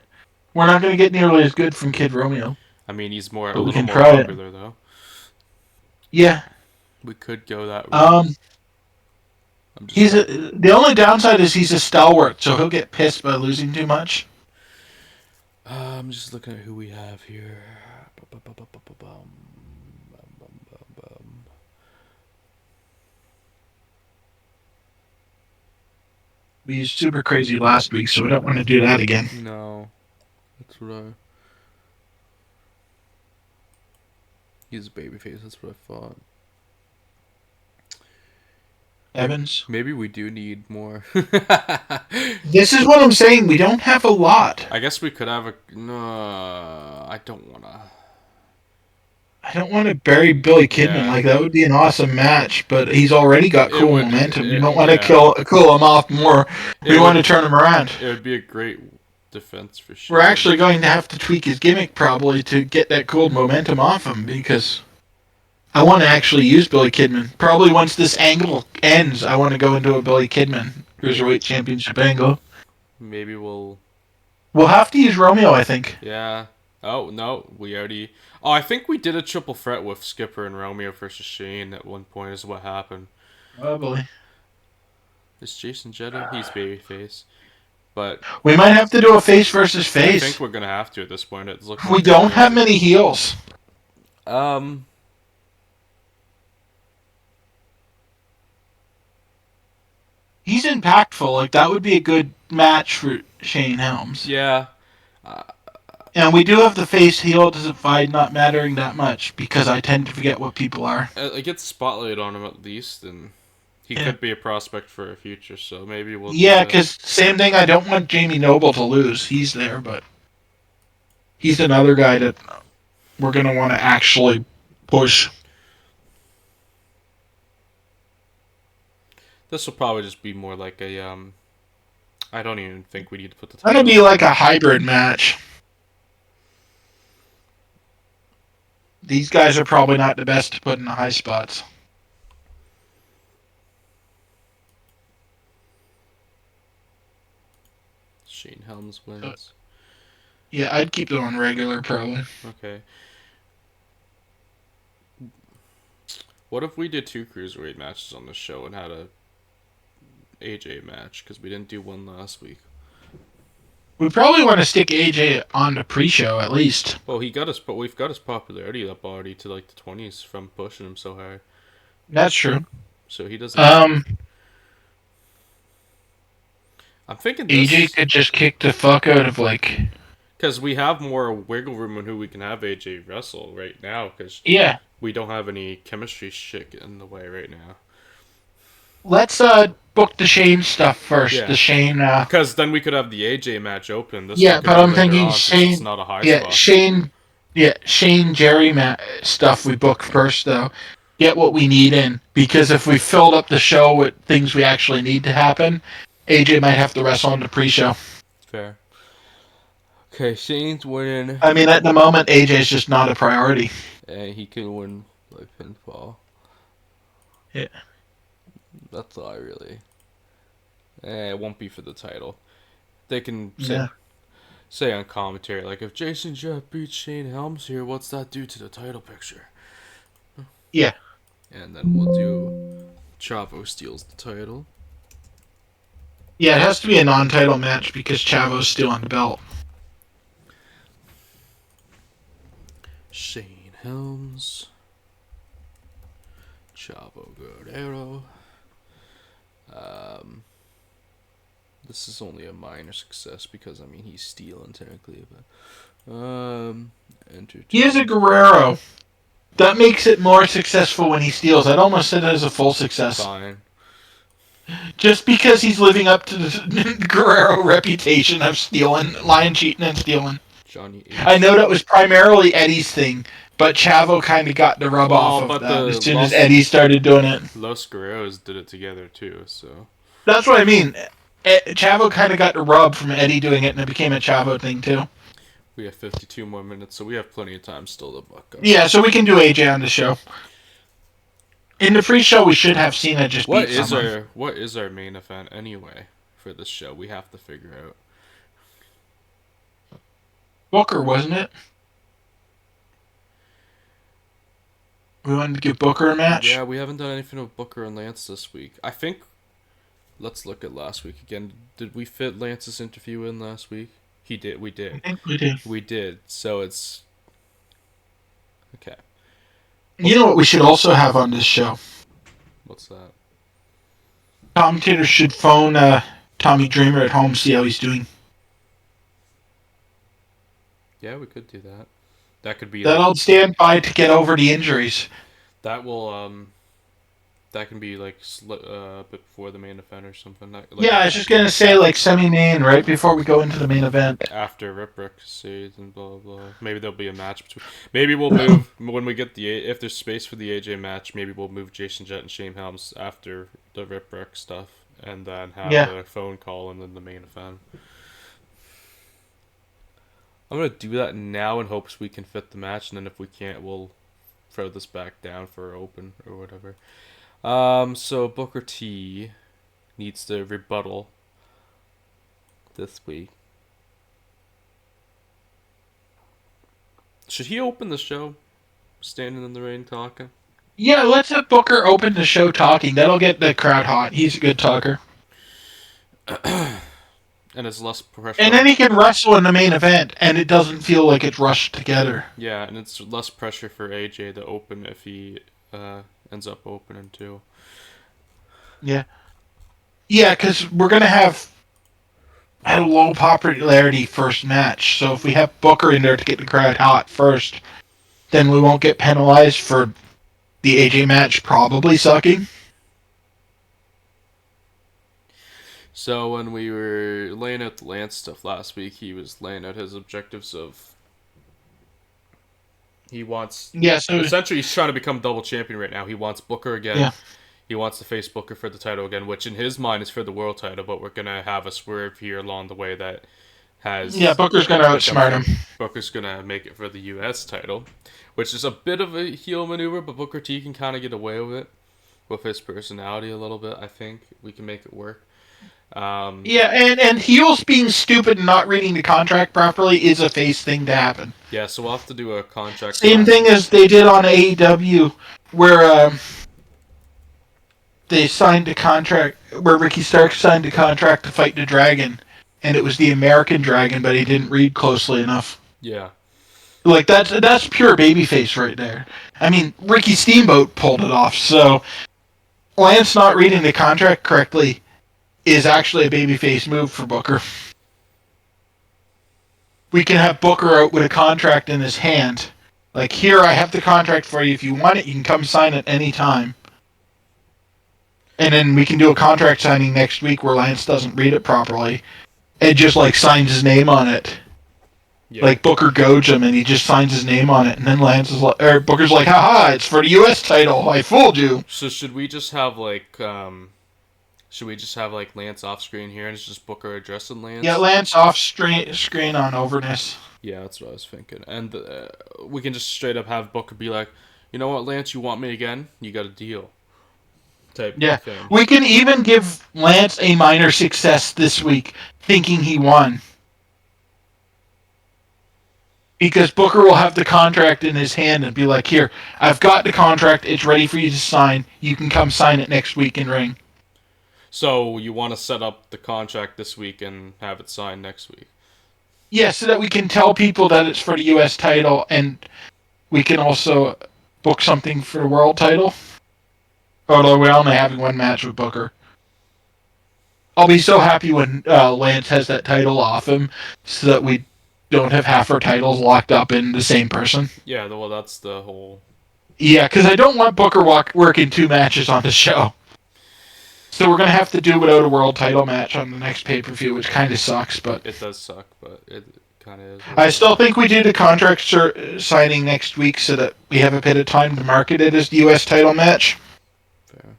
Speaker 2: We're not going to get nearly as good from Kid Romeo.
Speaker 1: I mean, he's a little more popular, though.
Speaker 2: Yeah.
Speaker 1: We could go that route.
Speaker 2: The only downside is he's a stalwart, so he'll get pissed by losing too much.
Speaker 1: I'm just looking at who we have here.
Speaker 2: We used Super Crazy last week, so we don't want to do that again.
Speaker 1: No. That's what He's a babyface, that's what I thought.
Speaker 2: Evans.
Speaker 1: Maybe we do need more.
Speaker 2: This is what I'm saying. We don't have a lot.
Speaker 1: I guess we could have a. No, I don't want to.
Speaker 2: I don't want to bury Billy Kidman.
Speaker 1: Yeah.
Speaker 2: Like, that would be an awesome match, but he's already got
Speaker 1: It
Speaker 2: cool
Speaker 1: would.
Speaker 2: momentum. We don't want to
Speaker 1: Yeah.
Speaker 2: cool him off more.
Speaker 1: It
Speaker 2: We want to
Speaker 1: would.
Speaker 2: turn him around.
Speaker 1: It would be a great defense for
Speaker 2: We're
Speaker 1: Shane.
Speaker 2: actually going to have to tweak his gimmick probably to get that cool momentum off him because I want to actually use Billy Kidman. Probably once this angle ends, I want to go into a Billy Kidman Cruiserweight Championship angle.
Speaker 1: Maybe we'll.
Speaker 2: We'll have to use Romeo, I think.
Speaker 1: Yeah. Oh no, we already. Oh, I think we did a triple threat with Skipper and Romeo versus Shane at one point. Is what happened.
Speaker 2: Probably.
Speaker 1: Is Jason Jetta? He's babyface. But
Speaker 2: We might have to do a face versus
Speaker 1: I
Speaker 2: face.
Speaker 1: think we're gonna have to at this point. It's looking
Speaker 2: We
Speaker 1: like
Speaker 2: don't have many heels. He's impactful. Like, that would be a good match for Shane Helms.
Speaker 1: Yeah.
Speaker 2: And we do have the face heel divide not mattering that much because I tend to forget what people are.
Speaker 1: It gets spotlight on him at least, and he could be a prospect for a future. So maybe we'll.
Speaker 2: Yeah, because same thing. I don't want Jamie Noble to lose. He's there, but he's another guy that we're gonna want to actually push.
Speaker 1: This will probably just be more like a. I don't even think we need to put the.
Speaker 2: It's gonna be like a hybrid match. These guys are probably not the best to put in the high spots.
Speaker 1: Shane Helms wins.
Speaker 2: Yeah, I'd keep them on regular probably.
Speaker 1: Okay. What if we did 2 cruiserweight matches on the show and had a AJ match? Because we didn't do one last week.
Speaker 2: We probably want to stick AJ on the pre-show at least.
Speaker 1: Well, we've got his popularity up already to like the 20s from pushing him so hard.
Speaker 2: That's true.
Speaker 1: So he doesn't.
Speaker 2: I'm
Speaker 1: thinking
Speaker 2: AJ could just kick the fuck out of like.
Speaker 1: Because we have more wiggle room on who we can have AJ wrestle right now. Because we don't have any chemistry shit in the way right now.
Speaker 2: Let's book the Shane stuff first. Yeah. The Shane.
Speaker 1: Because then we could have the AJ match open.
Speaker 2: But I'm thinking Shane.
Speaker 1: It's not a high
Speaker 2: spot. Shane Jerry stuff we book first though. Get what we need in, because if we filled up the show with things we actually need to happen, AJ might have to wrestle on the pre-show.
Speaker 1: Fair. Okay, Shane's winning.
Speaker 2: I mean, at the moment, AJ's just not a priority.
Speaker 1: And he can win by pinfall.
Speaker 2: Yeah.
Speaker 1: That's all I really. It won't be for the title. They can say on commentary, like, if Jason Jett beats Shane Helms here, what's that do to the title picture?
Speaker 2: Yeah.
Speaker 1: And then we'll do Chavo steals the title.
Speaker 2: Yeah, it has to be a non-title match because Chavo's still on the belt.
Speaker 1: Shane Helms. Chavo Guerrero. This is only a minor success because, I mean, he's stealing technically, but
Speaker 2: he is a Guerrero. That makes it more successful when he steals. I'd almost say that as a full success.
Speaker 1: Fine.
Speaker 2: Just because he's living up to the Guerrero reputation of stealing, lying, cheating, and stealing.
Speaker 1: Johnny H.
Speaker 2: I know that was primarily Eddie's thing, but Chavo kind of got the rub off of that as soon as Eddie started doing it.
Speaker 1: Los Guerreros did it together too, so.
Speaker 2: That's what I mean. Chavo kind of got the rub from Eddie doing it, and it became a Chavo thing too.
Speaker 1: We have 52 more minutes, so we have plenty of time still to buck up.
Speaker 2: Yeah, so we can do AJ on the show. In the pre-show, we should have Cena just beat someone.
Speaker 1: What is our main event anyway for this show? We have to figure out.
Speaker 2: Booker, wasn't it? We wanted to give Booker a match?
Speaker 1: Yeah, we haven't done anything with Booker and Lance this week. I think... Let's look at last week again. Did we fit Lance's interview in last week? He did. We did.
Speaker 2: I think we did.
Speaker 1: We did. So it's... Okay.
Speaker 2: You know what we should also have on this show?
Speaker 1: What's that?
Speaker 2: Commentators should phone Tommy Dreamer at home, see how he's doing.
Speaker 1: Yeah, we could do that. That could be...
Speaker 2: That'll stand by to get over the injuries.
Speaker 1: That will That can be like a bit before the main event or something. Like
Speaker 2: Yeah, I was just gonna say like semi-main right before we go into the main event.
Speaker 1: after Rip Rick seeds and blah blah. Maybe there'll be a match between. Maybe we'll move when we get if there's space for the AJ match. Maybe we'll move Jason Jett and Shane Helms after the Rip Rick stuff, and then have
Speaker 2: Yeah.
Speaker 1: the phone call and then the main event. I'm gonna do that now in hopes we can fit the match, and then if we can't, we'll throw this back down for open or whatever. So Booker T needs to rebuttal this week. Should he open the show, standing in the ring talking?
Speaker 2: Yeah, let's have Booker open the show talking. That'll get the crowd hot. He's a good talker.
Speaker 1: And it's less pressure.
Speaker 2: And then he can wrestle in the main event, and it doesn't feel like it's rushed together.
Speaker 1: Yeah, and it's less pressure for AJ to open if he ends up opening too.
Speaker 2: Yeah. Yeah, because we're going to have a low popularity first match. So if we have Booker in there to get the crowd hot first, then we won't get penalized for the AJ match probably sucking.
Speaker 1: So when we were laying out the Lance stuff last week, he was laying out his objectives of he wants essentially he's trying to become double champion right now. He wants Booker again.
Speaker 2: Yeah.
Speaker 1: He wants to face Booker for the title again, which in his mind is for the world title, but we're gonna have a swerve here along the way that has
Speaker 2: Booker's gonna outsmart him.
Speaker 1: Booker's gonna make it for the US title, which is a bit of a heel maneuver, but Booker T can kind of get away with it with his personality a little bit. I think we can make it work.
Speaker 2: And heels being stupid and not reading the contract properly is a face thing to happen.
Speaker 1: Yeah, so we'll have to do a contract.
Speaker 2: Same thing as they did on AEW, where they signed a contract, where Ricky Starks signed a contract to fight the Dragon, and it was the American Dragon, but he didn't read closely enough.
Speaker 1: Yeah.
Speaker 2: Like, that's pure babyface right there. I mean, Ricky Steamboat pulled it off, so Lance not reading the contract correctly is actually a babyface move for Booker. We can have Booker out with a contract in his hand. Like, here, I have the contract for you. If you want it, you can come sign it any time. And then we can do a contract signing next week where Lance doesn't read it properly and just, like, signs his name on it. Yeah. Like, Booker goads him and he just signs his name on it. And then Booker's like, haha, it's for the U.S. title. I fooled you.
Speaker 1: So should we just have, like, Lance off screen here and it's just Booker addressing Lance?
Speaker 2: Yeah, Lance off screen on overness.
Speaker 1: Yeah, that's what I was thinking. And we can just straight up have Booker be like, you know what, Lance, you want me again? You got a deal. Type thing.
Speaker 2: We can even give Lance a minor success this week, thinking he won. Because Booker will have the contract in his hand and be like, here, I've got the contract, it's ready for you to sign. You can come sign it next week in ring.
Speaker 1: So you want to set up the contract this week and have it signed next week?
Speaker 2: Yeah, so that we can tell people that it's for the U.S. title, and we can also book something for the world title. Although we're only having one match with Booker. I'll be so happy when Lance has that title off him, so that we don't have half our titles locked up in the same person.
Speaker 1: Yeah, well, that's the whole...
Speaker 2: Yeah, because I don't want Booker working 2 matches on the show. So we're going to have to do without a world title match on the next pay-per-view, which kind of sucks, but...
Speaker 1: It does suck, but it kind of is.
Speaker 2: I still think we do the contract signing next week so that we have a bit of time to market it as the U.S. title match.
Speaker 1: Fair.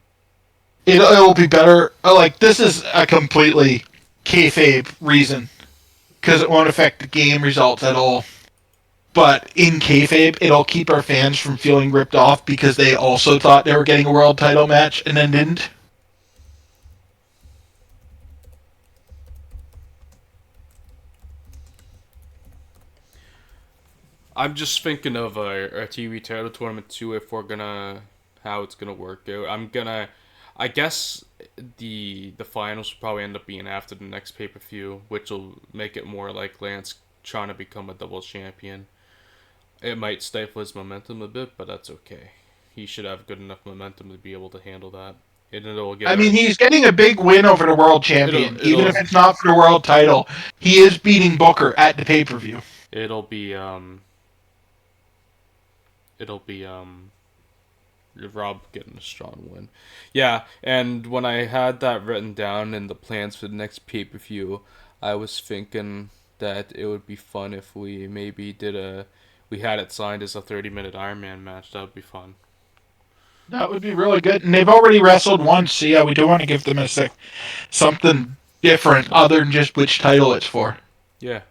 Speaker 2: It'll be better. Like, this is a completely kayfabe reason, because it won't affect the game results at all. But in kayfabe, it'll keep our fans from feeling ripped off because they also thought they were getting a world title match and then didn't.
Speaker 1: I'm just thinking of a TV title tournament too. If we're gonna, how it's gonna work out. I guess the finals will probably end up being after the next pay-per-view, which will make it more like Lance trying to become a double champion. It might stifle his momentum a bit, but that's okay. He should have good enough momentum to be able to handle that.
Speaker 2: He's getting a big win over the world champion. Even if it's not for the world title, he is beating Booker at the pay-per-view.
Speaker 1: It'll be Rob getting a strong win. Yeah, and when I had that written down in the plans for the next pay-per-view, I was thinking that it would be fun if we maybe we had it signed as a 30-minute Iron Man match. That would be fun.
Speaker 2: That would be really good. And they've already wrestled once, so yeah, we do want to give them something different other than just which title it's for.
Speaker 1: Yeah.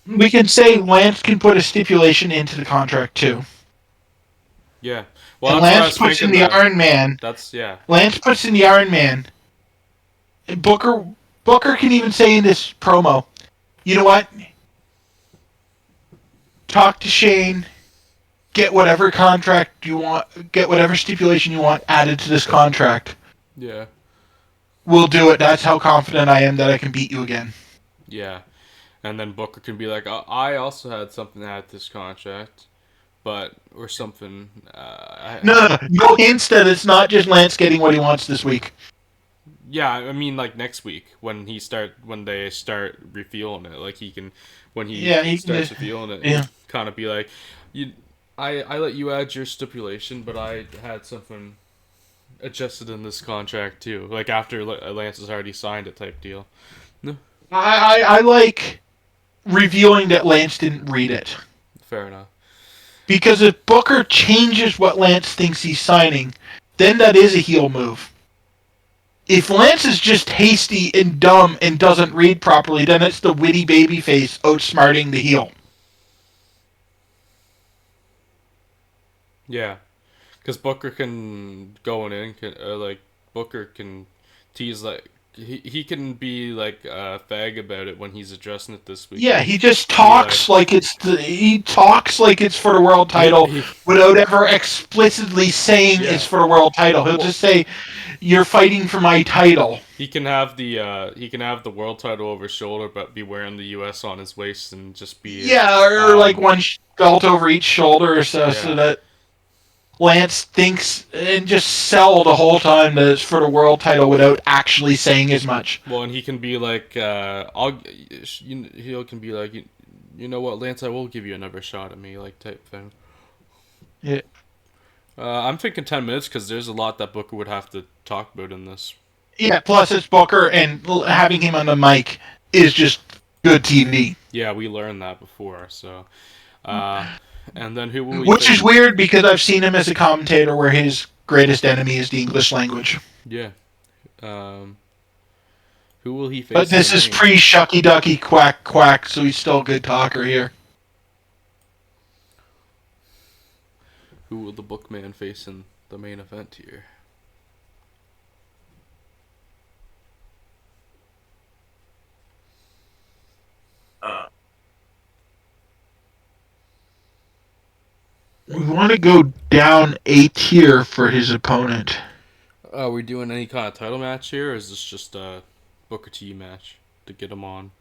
Speaker 2: We can say Lance can put a stipulation into the contract too.
Speaker 1: Yeah. Well,
Speaker 2: And
Speaker 1: that's what I
Speaker 2: Lance
Speaker 1: was
Speaker 2: puts in
Speaker 1: thinking.
Speaker 2: the Iron Man.
Speaker 1: That's yeah.
Speaker 2: Lance puts in the Iron Man. And Booker can even say in this promo, you know what? Talk to Shane. Get whatever contract you want. Get whatever stipulation you want added to this contract.
Speaker 1: Yeah.
Speaker 2: We'll do it. That's how confident I am that I can beat you again.
Speaker 1: Yeah. And then Booker can be like, I also had something to add to this contract, but or something.
Speaker 2: No hints that it's not just Lance getting what he wants this week.
Speaker 1: Yeah, I mean like next week when they start refueling it, like when he starts refueling it,
Speaker 2: yeah.
Speaker 1: kind of be like, I let you add your stipulation, but I had something adjusted in this contract too, like after Lance has already signed it type deal. No,
Speaker 2: I like revealing that Lance didn't read it.
Speaker 1: fair enough.
Speaker 2: Because if Booker changes what Lance thinks he's signing, then that is a heel move. If Lance is just hasty and dumb and doesn't read properly, then it's the witty babyface outsmarting the heel.
Speaker 1: Yeah, because Booker can go in, Booker can tease like he can be like a fag about it when he's addressing it this week.
Speaker 2: Yeah, he just talks like it's for the world title without ever explicitly saying it's for the world title. He'll just say, "You're fighting for my title."
Speaker 1: He can have the world title over his shoulder, but be wearing the U.S. on his waist and just be
Speaker 2: or like one belt over each shoulder or so that Lance thinks and just sell the whole time that it's for the world title without actually saying as much.
Speaker 1: Well, and he can be like, he can be like, you know what, Lance, I will give you another shot at me, like type thing.
Speaker 2: Yeah.
Speaker 1: I'm thinking 10 minutes because there's a lot that Booker would have to talk about in this.
Speaker 2: Yeah, plus it's Booker, and having him on the mic is just good TV.
Speaker 1: Yeah, we learned that before, so. And then who will we
Speaker 2: Which is weird because I've seen him as a commentator where his greatest enemy is the English language.
Speaker 1: Yeah. Who will he face?
Speaker 2: But this is pre-shucky ducky quack quack, so he's still a good talker here.
Speaker 1: Who will the Bookman face in the main event here?
Speaker 2: We want to go down a tier for his opponent.
Speaker 1: Are we doing any kind of title match here, or is this just a Booker T match to get him on?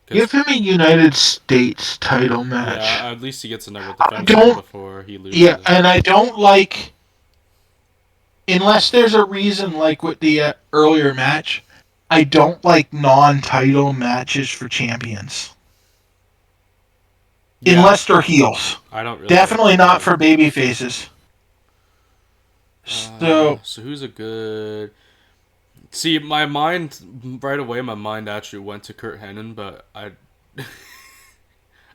Speaker 2: Give him a United States title match.
Speaker 1: Yeah, at least he gets another defense before he loses.
Speaker 2: Yeah, and I don't like... Unless there's a reason, like with the earlier match, I don't like non-title matches for champions. Yeah. Unless they're heels.
Speaker 1: I don't really
Speaker 2: Definitely not for baby faces. So
Speaker 1: who's a good... See, my mind, right away, my mind actually went to Kurt Hennig, but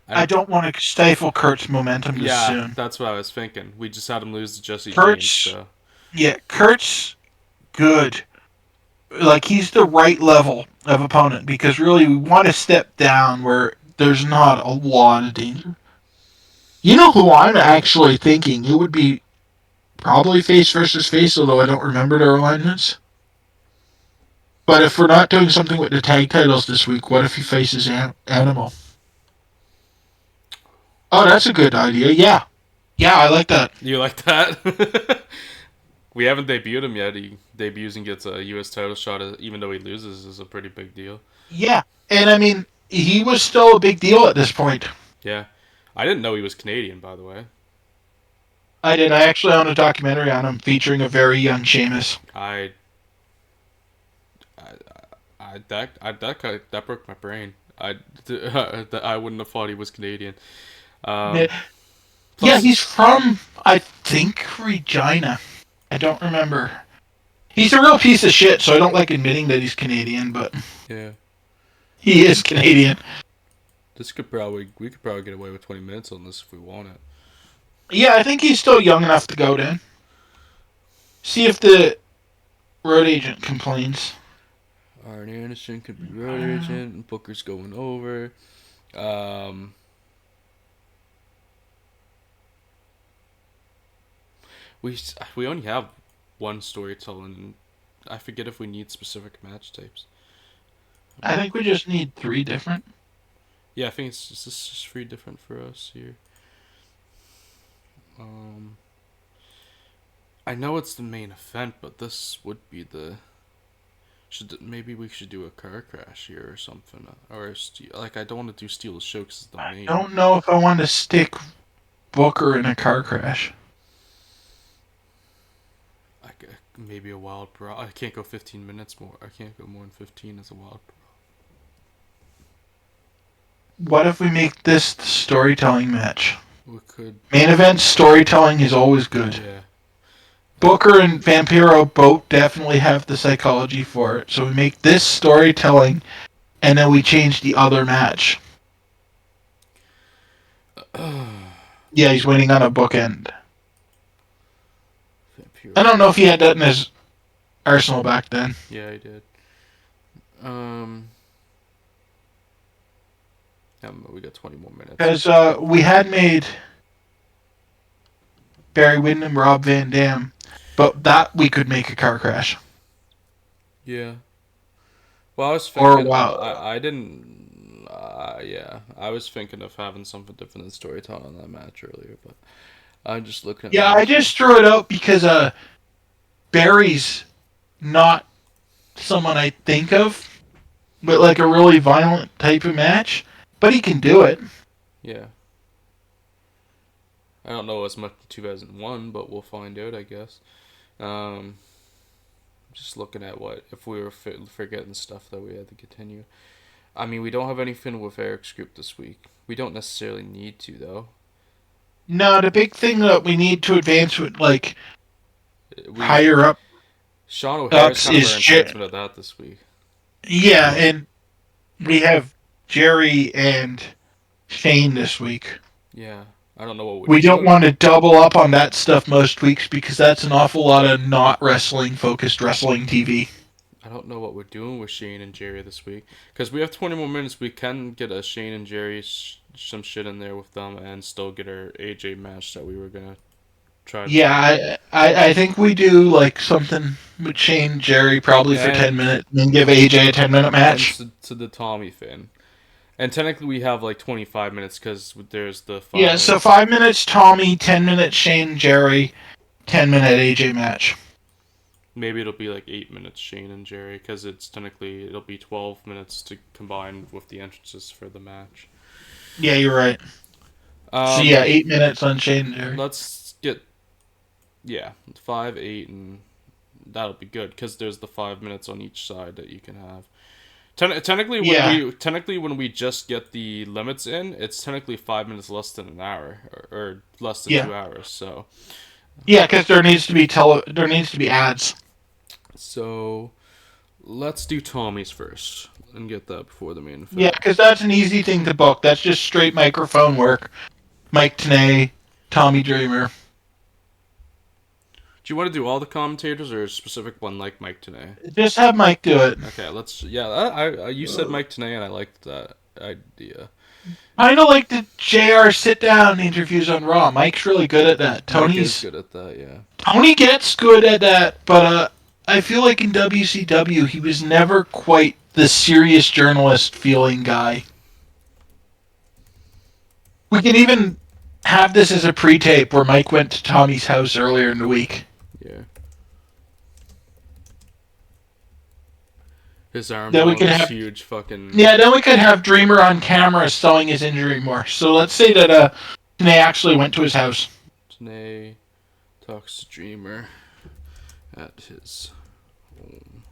Speaker 2: I don't want to stifle Kurt's momentum this soon.
Speaker 1: Yeah, that's what I was thinking. We just had him lose to Jesse James, so...
Speaker 2: Yeah, Kurt's good. Like, he's the right level of opponent, because really we want to step down where there's not a lot of danger. You know who I'm actually thinking? It would be probably face versus face, although I don't remember their alignments. But if we're not doing something with the tag titles this week, what if he faces Animal? Oh, that's a good idea. Yeah. Yeah, I like that.
Speaker 1: You like that? We haven't debuted him yet. He debuts and gets a U.S. title shot, even though he loses, is a pretty big deal.
Speaker 2: Yeah, and I mean, he was still a big deal at this point.
Speaker 1: Yeah. I didn't know he was Canadian, by the way.
Speaker 2: I did. I actually own a documentary on him featuring a very young Sheamus.
Speaker 1: That broke my brain. I wouldn't have thought he was Canadian.
Speaker 2: Yeah,
Speaker 1: Plus,
Speaker 2: he's from, I think, Regina. I don't remember. He's a real piece of shit, so I don't like admitting that he's Canadian, but
Speaker 1: yeah,
Speaker 2: he is Canadian.
Speaker 1: we could probably get away with 20 minutes on this if we want it.
Speaker 2: Yeah, I think he's still young enough to go then. See if the road agent complains.
Speaker 1: Arn Anderson could be road agent. Booker's going over. Um, we only have one storytelling. I forget if we need specific match types.
Speaker 2: I think we just need 3 different.
Speaker 1: Yeah, I think it's just very different for us here. Um, I know it's the main event, but this would be the. Maybe we should do a car crash here or something, or like I don't want to do Steel's show because it's the
Speaker 2: I
Speaker 1: main.
Speaker 2: don't know if I want to stick Booker in a car crash.
Speaker 1: Maybe a wild brawl. I can't go 15 minutes more. I can't go more than 15 as a wild brawl.
Speaker 2: What if we make this the storytelling match?
Speaker 1: We could.
Speaker 2: Main event storytelling is always good.
Speaker 1: Yeah.
Speaker 2: Booker and Vampiro both definitely have the psychology for it. So we make this storytelling, and then we change the other match. Yeah, he's winning on a bookend. I don't know if he had that in his arsenal back then.
Speaker 1: Yeah, he did. We got 20 more minutes.
Speaker 2: Because we had made Barry Windham, Rob Van Dam, but that we could make a car crash.
Speaker 1: Yeah. Well, I was thinking.
Speaker 2: Wow.
Speaker 1: I didn't. Yeah, I was thinking of having something different than storytelling on that match earlier, but I'm just looking at.
Speaker 2: Yeah, I just threw it out because Barry's not someone I think of, but like a really violent type of match. But he can do it.
Speaker 1: Yeah. I don't know as much in 2001, but we'll find out, I guess. Just looking at what if we were forgetting stuff that we had to continue. I mean, we don't have anything with Eric's group this week. We don't necessarily need to, though.
Speaker 2: No, the big thing that we need to advance with, like,
Speaker 1: We
Speaker 2: higher up
Speaker 1: Sean O'Hara's
Speaker 2: ups
Speaker 1: kind of
Speaker 2: is
Speaker 1: our enhancement of that this week.
Speaker 2: Yeah, and we have Jerry and Shane this week.
Speaker 1: Yeah, I don't know what
Speaker 2: We don't want to double up on that stuff most weeks because that's an awful lot of not wrestling focused wrestling TV.
Speaker 1: I don't know what we're doing with Shane and Jerry this week because we have 20 more minutes. We can get a Shane and Jerry some shit in there with them and still get our AJ match that we were gonna try.
Speaker 2: Yeah, I think we do like something with Shane, Jerry probably for 10 minutes, and then give AJ a 10-minute match.
Speaker 1: And to the Tommy thing. And technically we have like 25 minutes because there's the 5
Speaker 2: Yeah, so 5 minutes Tommy, 10 minutes Shane, Jerry, 10-minute AJ match.
Speaker 1: Maybe it'll be like 8 minutes Shane and Jerry because it'll be 12 minutes to combine with the entrances for the match.
Speaker 2: Yeah, you're right. So yeah, 8 minutes on Shane and Jerry.
Speaker 1: Let's get 5, 8, and that'll be good because there's the 5 minutes on each side that you can have. Technically, when we just get the limits in, it's technically 5 minutes less than an hour or less than 2 hours. So
Speaker 2: yeah, because there needs to be ads.
Speaker 1: So let's do Tommy's first and get that before the main event.
Speaker 2: Yeah, because that's an easy thing to book. That's just straight microphone work. Mike Tenay, Tommy Dreamer.
Speaker 1: Do you want to do all the commentators or a specific one like Mike Tenay?
Speaker 2: Just have Mike do it.
Speaker 1: Okay, let's. Yeah, you said Mike Tenay, and I liked that idea.
Speaker 2: I know, like the JR sit-down interviews on Raw. Mike's really good at that. Tony's
Speaker 1: good at that, yeah.
Speaker 2: Tony gets good at that, but I feel like in WCW he was never quite the serious journalist feeling guy. We can even have this as a pre-tape where Mike went to Tommy's house earlier in the week.
Speaker 1: Yeah. His arm
Speaker 2: then we could
Speaker 1: this
Speaker 2: have
Speaker 1: huge fucking.
Speaker 2: Yeah, then we could have Dreamer on camera selling his injury more. So let's say that Tenay actually went to his house.
Speaker 1: Tenay talks to Dreamer at his home.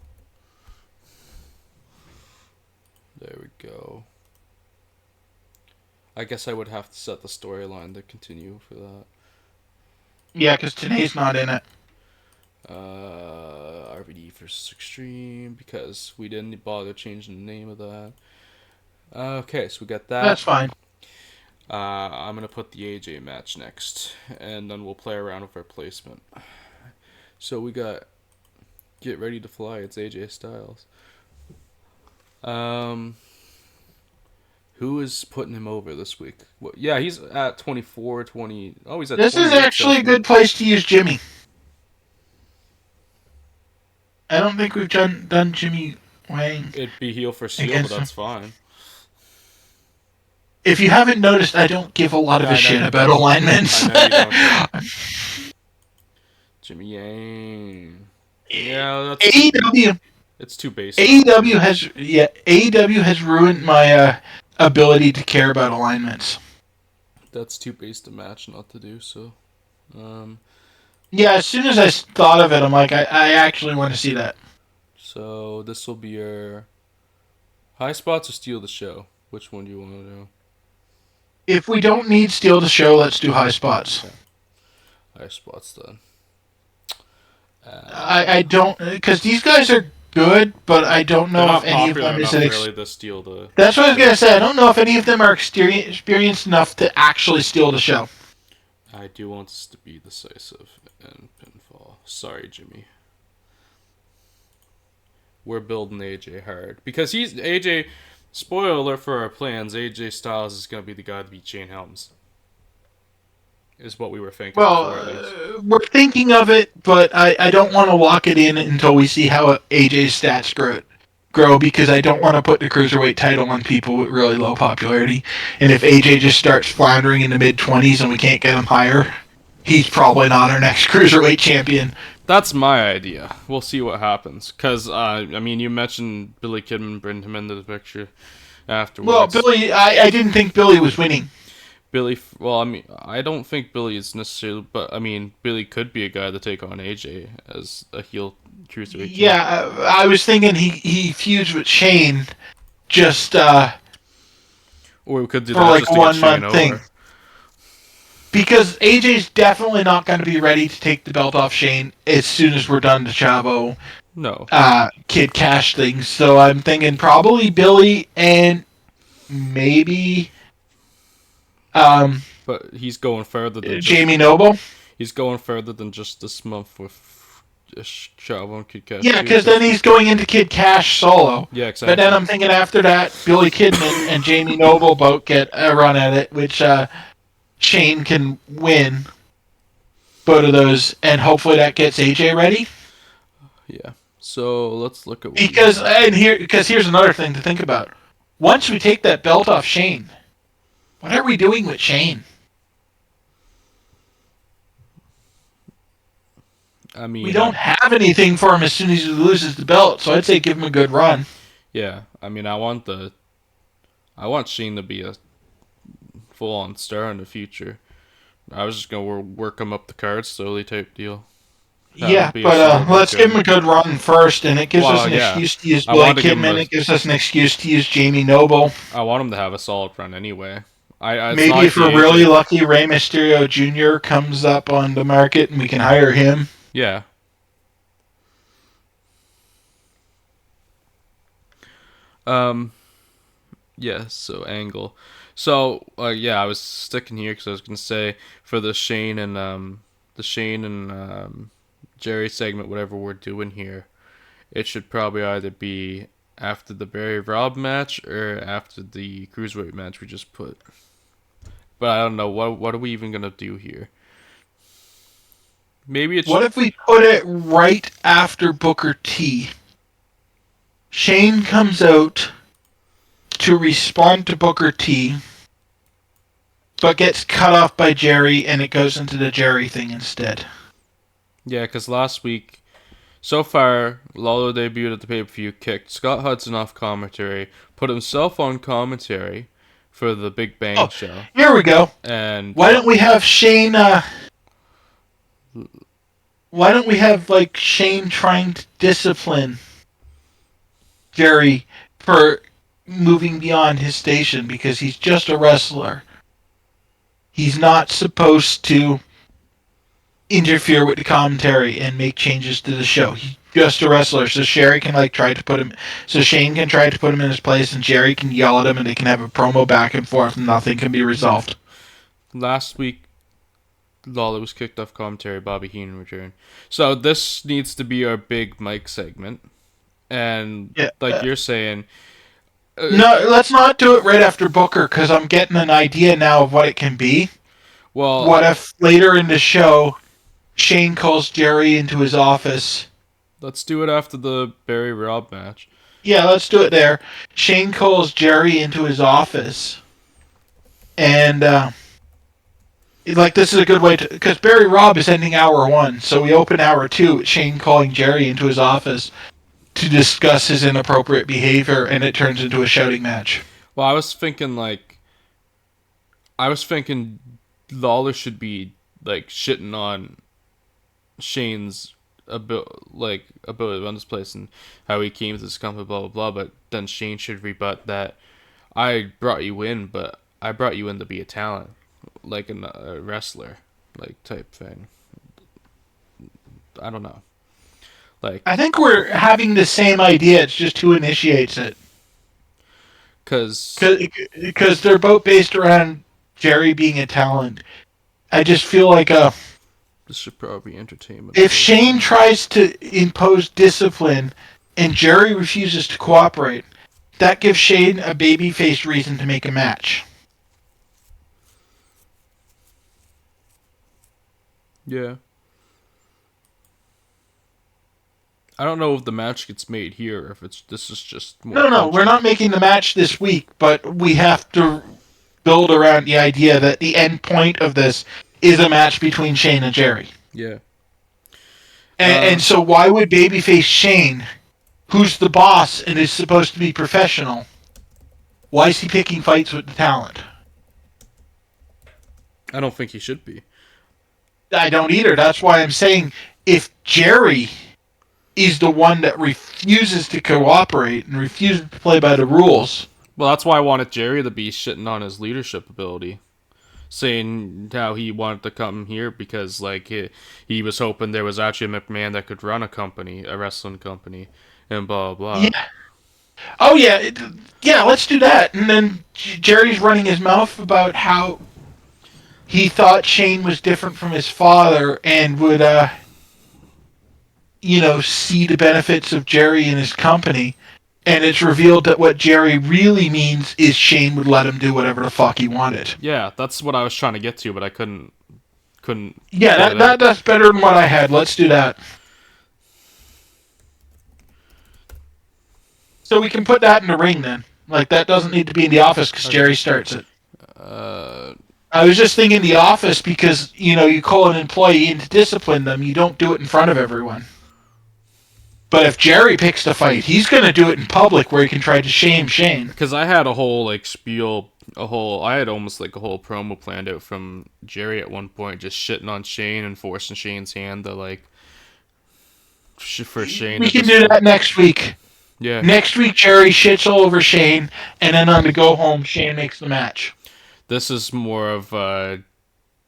Speaker 1: There we go. I guess I would have to set the storyline to continue for that.
Speaker 2: Yeah, because Tenay's not in it.
Speaker 1: RVD versus Extreme because we didn't bother changing the name of that. Okay, so we got
Speaker 2: That's
Speaker 1: that.
Speaker 2: fine.
Speaker 1: I'm gonna put the AJ match next, and then we'll play around with our placement. So we got Get Ready to Fly. It's AJ Styles. Um, who is putting him over this week? Well, yeah, he's at 24, 20. Oh, he's at
Speaker 2: This is
Speaker 1: 28
Speaker 2: actually a
Speaker 1: so
Speaker 2: good place to use Jimmy. I don't think we've done Jimmy Wang
Speaker 1: it'd be heel for Seal, but
Speaker 2: against him.
Speaker 1: that's fine.
Speaker 2: If you haven't noticed, I don't give a lot of a shit about alignments.
Speaker 1: I know you don't. Jimmy Yang. Yeah, that's
Speaker 2: AEW.
Speaker 1: It's too basic.
Speaker 2: AEW has ruined my ability to care about alignments.
Speaker 1: That's too basic a match not to do so.
Speaker 2: Yeah, as soon as I thought of it, I'm like, I actually want to see that.
Speaker 1: So this will be your high spots or steal the show. Which one do you want to do?
Speaker 2: If we don't need steal the show, let's do high spots.
Speaker 1: Okay. High spots then.
Speaker 2: I don't, because these guys are good, but I don't know if any of them is
Speaker 1: really to steal the.
Speaker 2: That's what I was gonna say. I don't know if any of them are experienced enough to actually steal the show.
Speaker 1: I do want this to be decisive and pinfall. Sorry, Jimmy. We're building AJ hard because he's AJ. Spoiler alert for our plans: AJ Styles is going to be the guy to beat Shane Helms. Is what we were thinking.
Speaker 2: Well, we're thinking of it, but I don't want to lock it in until we see how AJ's stats grow because I don't want to put the Cruiserweight title on people with really low popularity. And if AJ just starts floundering in the mid-20s and we can't get him higher, he's probably not our next Cruiserweight champion.
Speaker 1: That's my idea. We'll see what happens. Because, I mean, you mentioned Billy Kidman bring him into the picture afterwards.
Speaker 2: Well, Billy, I didn't think Billy was winning.
Speaker 1: Billy, well, I mean, I don't think Billy is necessarily, but I mean, Billy could be a guy to take on AJ as a heel Cruiserweight.
Speaker 2: Yeah, I was thinking he feuds with Shane, just
Speaker 1: or we could do
Speaker 2: for
Speaker 1: that
Speaker 2: like
Speaker 1: just to
Speaker 2: 1
Speaker 1: get
Speaker 2: month
Speaker 1: Shane
Speaker 2: thing.
Speaker 1: over.
Speaker 2: Because AJ's definitely not going to be ready to take the belt off Shane as soon as we're done the Chavo, Kid Cash things. So I'm thinking probably Billy and maybe.
Speaker 1: But he's going further than
Speaker 2: Jamie Noble.
Speaker 1: He's going further than just this month with Chavo and Kid Cash.
Speaker 2: Yeah, because then he's going into Kid Cash solo.
Speaker 1: Yeah, exactly.
Speaker 2: But then I'm thinking after that, Billy Kidman and Jamie Noble both get a run at it, which Shane can win both of those, and hopefully that gets AJ ready.
Speaker 1: Yeah. So let's look at
Speaker 2: because here's another thing to think about. Once we take that belt off Shane, what are we doing with Shane?
Speaker 1: I mean,
Speaker 2: we don't have anything for him as soon as he loses the belt, so I'd say give him a good run.
Speaker 1: Yeah, I mean, I want Shane to be a full-on star in the future. I was just gonna work him up the card slowly, type deal.
Speaker 2: Yeah, but let's give him a good run first, and it gives us an excuse to use Billy Kidman. It gives us an excuse to use Jamie Noble.
Speaker 1: I want him to have a solid run anyway.
Speaker 2: Maybe if we're really lucky, Rey Mysterio Jr. comes up on the market and we can hire him.
Speaker 1: Yeah. Yeah, so Angle. So, yeah, I was sticking here because I was going to say for the Shane and Jerry segment, whatever we're doing here, it should probably either be after the Barry Rob match or after the Cruiserweight match we just put. But I don't know, what are we even going to do here? Maybe it's...
Speaker 2: What if we put it right after Booker T? Shane comes out to respond to Booker T, but gets cut off by Jerry, and it goes into the Jerry thing instead.
Speaker 1: Yeah, because last week, so far, Lawler debuted at the pay-per-view, kicked Scott Hudson off commentary, put himself on commentary for the Big Bang show.
Speaker 2: Here we go.
Speaker 1: And
Speaker 2: why don't we have Shane... why don't we have, like, Shane trying to discipline Jerry for moving beyond his station because he's just a wrestler. He's not supposed to interfere with the commentary and make changes to the show. He's just a wrestler, so Shane can try to put him in his place, and Jerry can yell at him, and they can have a promo back and forth, and nothing can be resolved.
Speaker 1: Last week, Lawler was kicked off commentary. Bobby Heenan returned. So this needs to be our big Mike segment, and you're saying.
Speaker 2: No, let's not do it right after Booker, because I'm getting an idea now of what it can be.
Speaker 1: Well,
Speaker 2: what if later in the show, Shane calls Jerry into his office?
Speaker 1: Let's do it after the Barry Rob match.
Speaker 2: Yeah, let's do it there. Shane calls Jerry into his office, and this is a good way to, because Barry Rob is ending hour 1, so we open hour 2 with Shane calling Jerry into his office to discuss his inappropriate behavior, and it turns into a shouting match.
Speaker 1: Well, I was thinking Lawler should be shitting on Shane's ability to run this place and how he came to this company, blah blah blah. But then Shane should rebut that I brought you in, but I brought you in to be a talent, like a wrestler, type thing. I don't know.
Speaker 2: I think we're having the same idea. It's just who initiates it. Because they're both based around Jerry being a talent. I just feel like
Speaker 1: this should probably be entertainment.
Speaker 2: If Shane tries to impose discipline and Jerry refuses to cooperate, that gives Shane a babyface reason to make a match.
Speaker 1: Yeah. I don't know if the match gets made here, or if this is just more.
Speaker 2: No, we're not making the match this week, but we have to build around the idea that the end point of this is a match between Shane and Jerry.
Speaker 1: Yeah.
Speaker 2: And so why would babyface Shane, who's the boss and is supposed to be professional, why is he picking fights with the talent?
Speaker 1: I don't think he should be.
Speaker 2: I don't either. That's why I'm saying if Jerry is the one that refuses to cooperate and refuses to play by the rules.
Speaker 1: Well, that's why I wanted Jerry to be shitting on his leadership ability. Saying how he wanted to come here because he was hoping there was actually a McMahon that could run a wrestling company, and blah blah blah.
Speaker 2: Yeah. Oh yeah, let's do that. And then Jerry's running his mouth about how he thought Shane was different from his father and would see the benefits of Jerry and his company, and it's revealed that what Jerry really means is Shane would let him do whatever the fuck he wanted.
Speaker 1: Yeah, that's what I was trying to get to, but I couldn't.
Speaker 2: Yeah, that's better than what I had. Let's do that. So we can put that in the ring then. That doesn't need to be in the office because Jerry starts it. I was just thinking the office because, you call an employee in to discipline them, you don't do it in front of everyone. But if Jerry picks the fight, he's going to do it in public where he can try to shame Shane.
Speaker 1: Because I had a whole spiel, I had almost a whole promo planned out from Jerry at one point, just shitting on Shane and forcing Shane's hand to for Shane.
Speaker 2: We can do that next week.
Speaker 1: Yeah.
Speaker 2: Next week, Jerry shits all over Shane, and then on the go home, Shane makes the match.
Speaker 1: This is more of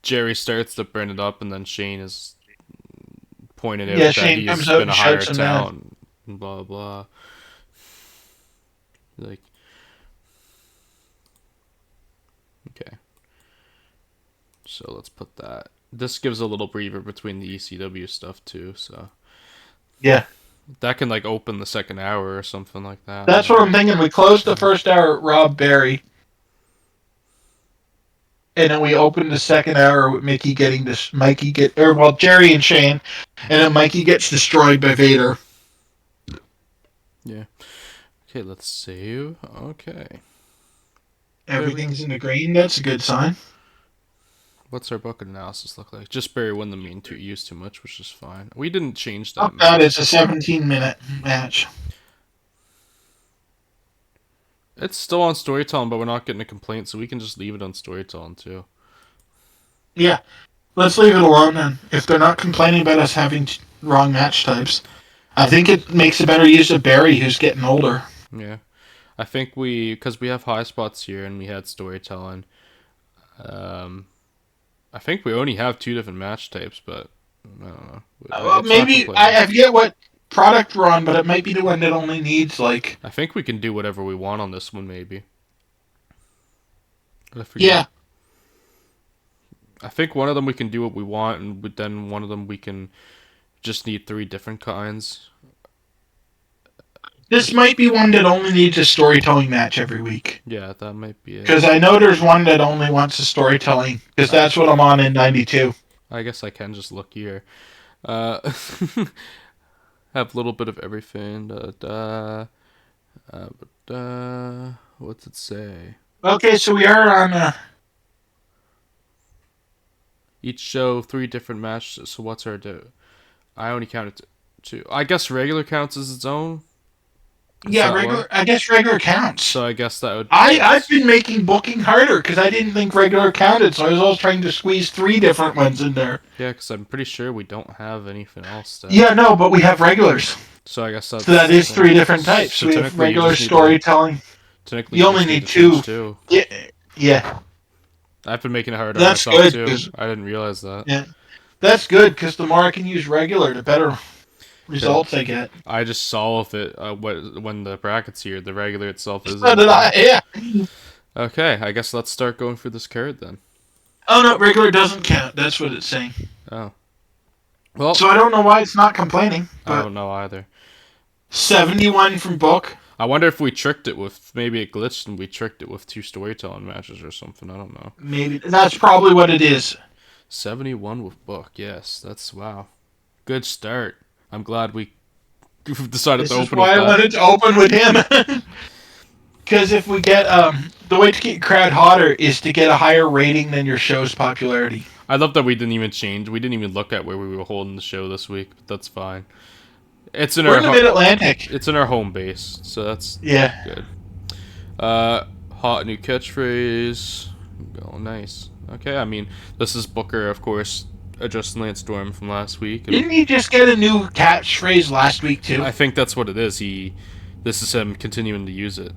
Speaker 1: Jerry starts to burn it up, and then Shane is pointed out that
Speaker 2: Shane
Speaker 1: he's
Speaker 2: comes out
Speaker 1: been a
Speaker 2: and
Speaker 1: higher
Speaker 2: shouts him
Speaker 1: talent, and blah blah. Okay. So let's put that. This gives a little breather between the ECW stuff too, so.
Speaker 2: Yeah.
Speaker 1: That can open the second hour or something like that.
Speaker 2: That's what I'm thinking. We close the first hour at Rob Barry. And then we open the second hour with Jerry and Shane, and then Mikey gets destroyed by Vader.
Speaker 1: Yeah. Okay, let's save. Okay.
Speaker 2: Everything's in the green. That's a good sign.
Speaker 1: What's our bucket analysis look like? Just Barry Windham being used too much, which is fine. We didn't change that.
Speaker 2: Oh God, it's a 17-minute match.
Speaker 1: It's still on storytelling, but we're not getting a complaint, so we can just leave it on storytelling too.
Speaker 2: Yeah, let's leave it alone then. If they're not complaining about us having wrong match types, I think it makes a better use of Barry, who's getting older.
Speaker 1: Yeah, I think because we have high spots here and we had storytelling. I think we only have 2 different match types, but I don't know.
Speaker 2: Well,
Speaker 1: It's not
Speaker 2: maybe
Speaker 1: complaining.
Speaker 2: I forget what product we're on, but it might be the one that only needs like.
Speaker 1: I think we can do whatever we want on this one, maybe. I forget.
Speaker 2: Yeah,
Speaker 1: I think one of them we can do what we want, and then one of them we can just need 3 different kinds.
Speaker 2: this might be one that only needs a storytelling match every week.
Speaker 1: Yeah, that might be it.
Speaker 2: Because I know there's one that only wants a storytelling. Because that's what I'm on in '92.
Speaker 1: I guess I can just look here. Uh, have a little bit of everything. What's it say?
Speaker 2: Okay, so we are on.
Speaker 1: Each show 3 different matches. So what's our do? I only counted 2. I guess regular counts as its own.
Speaker 2: Yeah, regular. I guess regular counts.
Speaker 1: So I guess that would.
Speaker 2: I've been making booking harder because I didn't think regular counted, so I was always trying to squeeze 3 different ones in there.
Speaker 1: Yeah, because I'm pretty sure we don't have anything else.
Speaker 2: Yeah, no, but we have regulars.
Speaker 1: So I guess that's.
Speaker 2: So that is 3 different types.
Speaker 1: So
Speaker 2: we have regular storytelling.
Speaker 1: You
Speaker 2: only need 2. Yeah.
Speaker 1: I've been making it harder
Speaker 2: That's
Speaker 1: on myself
Speaker 2: good,
Speaker 1: too. I didn't realize that.
Speaker 2: Yeah, that's good because the more I can use regular, the better results I get.
Speaker 1: I just solve it when the bracket's here. The regular itself is.
Speaker 2: So did I? Yeah.
Speaker 1: Okay, I guess let's start going through this card then.
Speaker 2: Oh no, regular doesn't count. That's what it's saying.
Speaker 1: Oh. Well.
Speaker 2: So I don't know why it's not complaining.
Speaker 1: I don't know either.
Speaker 2: 71 from book.
Speaker 1: I wonder if we tricked it with maybe it glitched and we tricked it with 2 storytelling matches or something. I don't know.
Speaker 2: Maybe that's probably what it is.
Speaker 1: 71 with book. Yes, that's wow. Good start. I'm glad we decided to open with that. This is why
Speaker 2: I wanted to open with him. Because if we get the way to get your crowd hotter is to get a higher rating than your show's popularity.
Speaker 1: I love that we didn't even change. We didn't even look at where we were holding the show this week. But that's fine. We're
Speaker 2: in the Mid-Atlantic.
Speaker 1: It's in our home base, so that's good. Hot new catchphrase. Oh, nice. Okay, I mean, this is Booker, of course, adjusting Lance Storm from last week.
Speaker 2: Didn't he just get a new catchphrase last week too?
Speaker 1: I think that's what it is. This is him continuing to use it.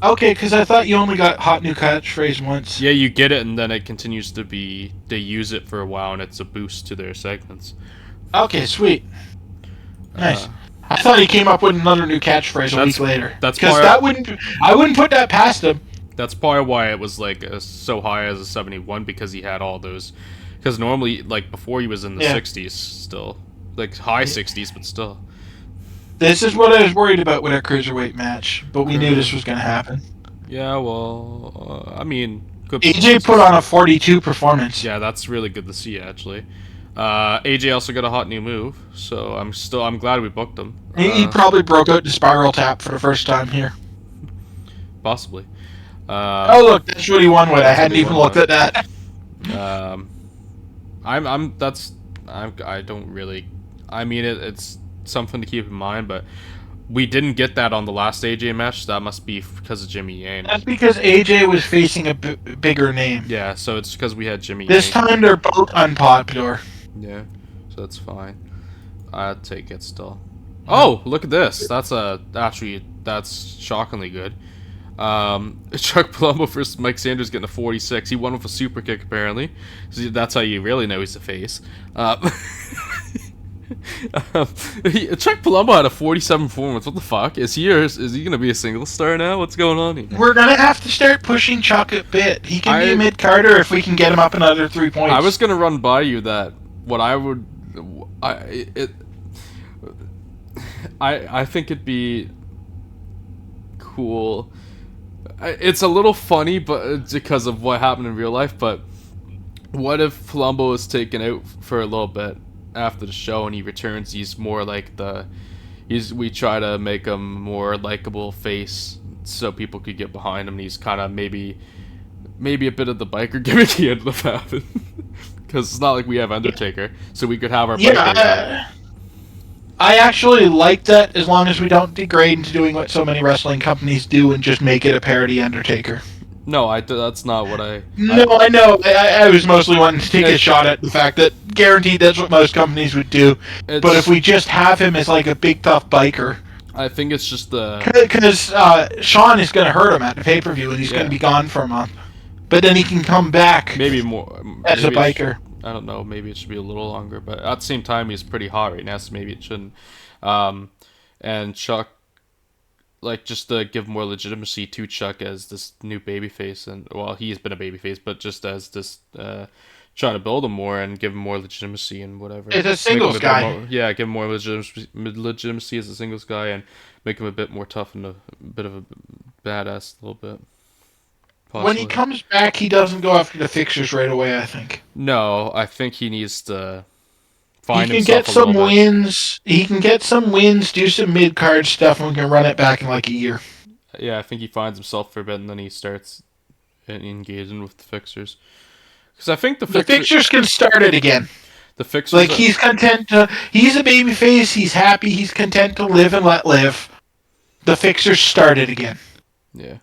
Speaker 2: Okay, because I thought you only got hot new catchphrase once.
Speaker 1: Yeah, you get it, and then it continues to be. They use it for a while, and it's a boost to their segments.
Speaker 2: Okay, sweet. Nice. I thought he came up with another new catchphrase a week later.
Speaker 1: That's
Speaker 2: because I wouldn't put that past him.
Speaker 1: That's probably why it was like so high as a 71 because he had all those. Because normally, like before, he was in the 60s still, like high 60s, but still.
Speaker 2: This is what I was worried about with our Cruiserweight match, but we knew this was going to happen.
Speaker 1: Yeah, well, I mean, good.
Speaker 2: AJ put on a 42 performance.
Speaker 1: Yeah, that's really good to see actually. AJ also got a hot new move, so I'm glad we booked him.
Speaker 2: He probably broke out the spiral tap for the first time here.
Speaker 1: Possibly.
Speaker 2: Oh look, that's what he won with. I hadn't even looked at that.
Speaker 1: I don't really. I mean, it's something to keep in mind, but we didn't get that on the last AJ match. That must be because of Jimmy Yang.
Speaker 2: That's because AJ was facing a bigger name.
Speaker 1: Yeah, so it's because we had Jimmy
Speaker 2: This
Speaker 1: Yang.
Speaker 2: time they're both unpopular.
Speaker 1: Yeah, so that's fine. I'd take it still. Oh, look at this. That's shockingly good. Chuck Palumbo versus Mike Sanders getting a 46. He won with a super kick apparently. So that's how you really know he's a face. Chuck Palumbo had a 47 performance. What the fuck? Is he gonna be a single star now? What's going on here?
Speaker 2: We're gonna have to start pushing Chuck a bit. He can be a mid-carder if we can get him up another 3 points.
Speaker 1: I was gonna run by you that what I would I think it'd be cool. It's a little funny, but because of what happened in real life. But what if Palumbo is taken out for a little bit after the show and he returns? He's more like we try to make him more likable face so people could get behind him. And he's kind of maybe a bit of the biker gimmick he ended up having. Because it's not like we have Undertaker, so we could have our biker.
Speaker 2: I actually like that as long as we don't degrade into doing what so many wrestling companies do and just make it a parody Undertaker.
Speaker 1: No, that's not what I...
Speaker 2: I know. I was mostly wanting to take a shot at the fact that guaranteed that's what most companies would do. But if we just have him as like a big tough biker...
Speaker 1: I think it's just the
Speaker 2: Because Sean is going to hurt him at the pay-per-view, and he's going to be gone for a month. But then he can come back
Speaker 1: maybe more
Speaker 2: as a
Speaker 1: maybe
Speaker 2: biker.
Speaker 1: I don't know. Maybe it should be a little longer, but at the same time, he's pretty hot right now, so maybe it shouldn't. And Chuck, like, just to give more legitimacy to Chuck as this new babyface, and well, he's been a babyface, but just as this trying to build him more and give him more legitimacy and whatever.
Speaker 2: It's a singles guy.
Speaker 1: Give him more legitimacy as a singles guy and make him a bit more tough and a bit of a badass a little bit. Possibly.
Speaker 2: When he comes back, he doesn't go after the fixers right away, I think.
Speaker 1: No, I think he needs to find
Speaker 2: he can
Speaker 1: himself
Speaker 2: get some
Speaker 1: bit.
Speaker 2: wins. He can get some wins, do some mid-card stuff, and we can run it back in like a year.
Speaker 1: Yeah, I think he finds himself for a bit, and then he starts engaging with the fixers. Because I think the
Speaker 2: fixers can start it again.
Speaker 1: The fixers,
Speaker 2: like, he's content to. He's a babyface. He's happy. He's content to live and let live. The fixers start it again.
Speaker 1: Yeah.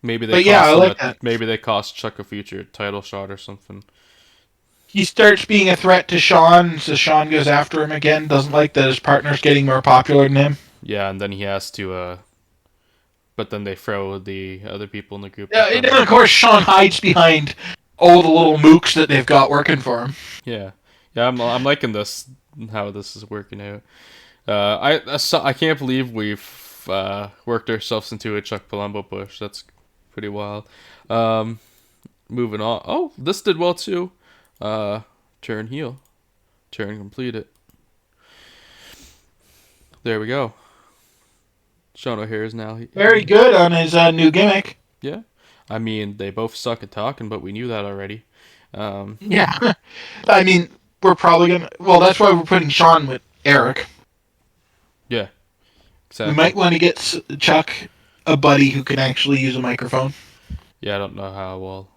Speaker 1: Maybe they.
Speaker 2: I like that.
Speaker 1: Maybe they cost Chuck a future title shot or something.
Speaker 2: He starts being a threat to Sean, so Sean goes after him again. Doesn't like that his partner's getting more popular than him.
Speaker 1: Yeah, and then he has to. But then they throw the other people in the group.
Speaker 2: Yeah, and then of course Sean hides behind all the little mooks that they've got working for him.
Speaker 1: Yeah, I'm liking this, how this is working out. I can't believe we've worked ourselves into a Chuck Palumbo push. That's pretty wild. Moving on. Oh, this did well too. Turn heel. Turn completed. There we go. Sean O'Haire is now...
Speaker 2: Very good on his new gimmick.
Speaker 1: Yeah. I mean, they both suck at talking, but we knew that already.
Speaker 2: Yeah. I mean, we're probably going to... Well, that's why we're putting Sean with Eric.
Speaker 1: Yeah. Exactly.
Speaker 2: We might want to get Chuck a buddy who can actually use a microphone.
Speaker 1: Yeah, I don't know how.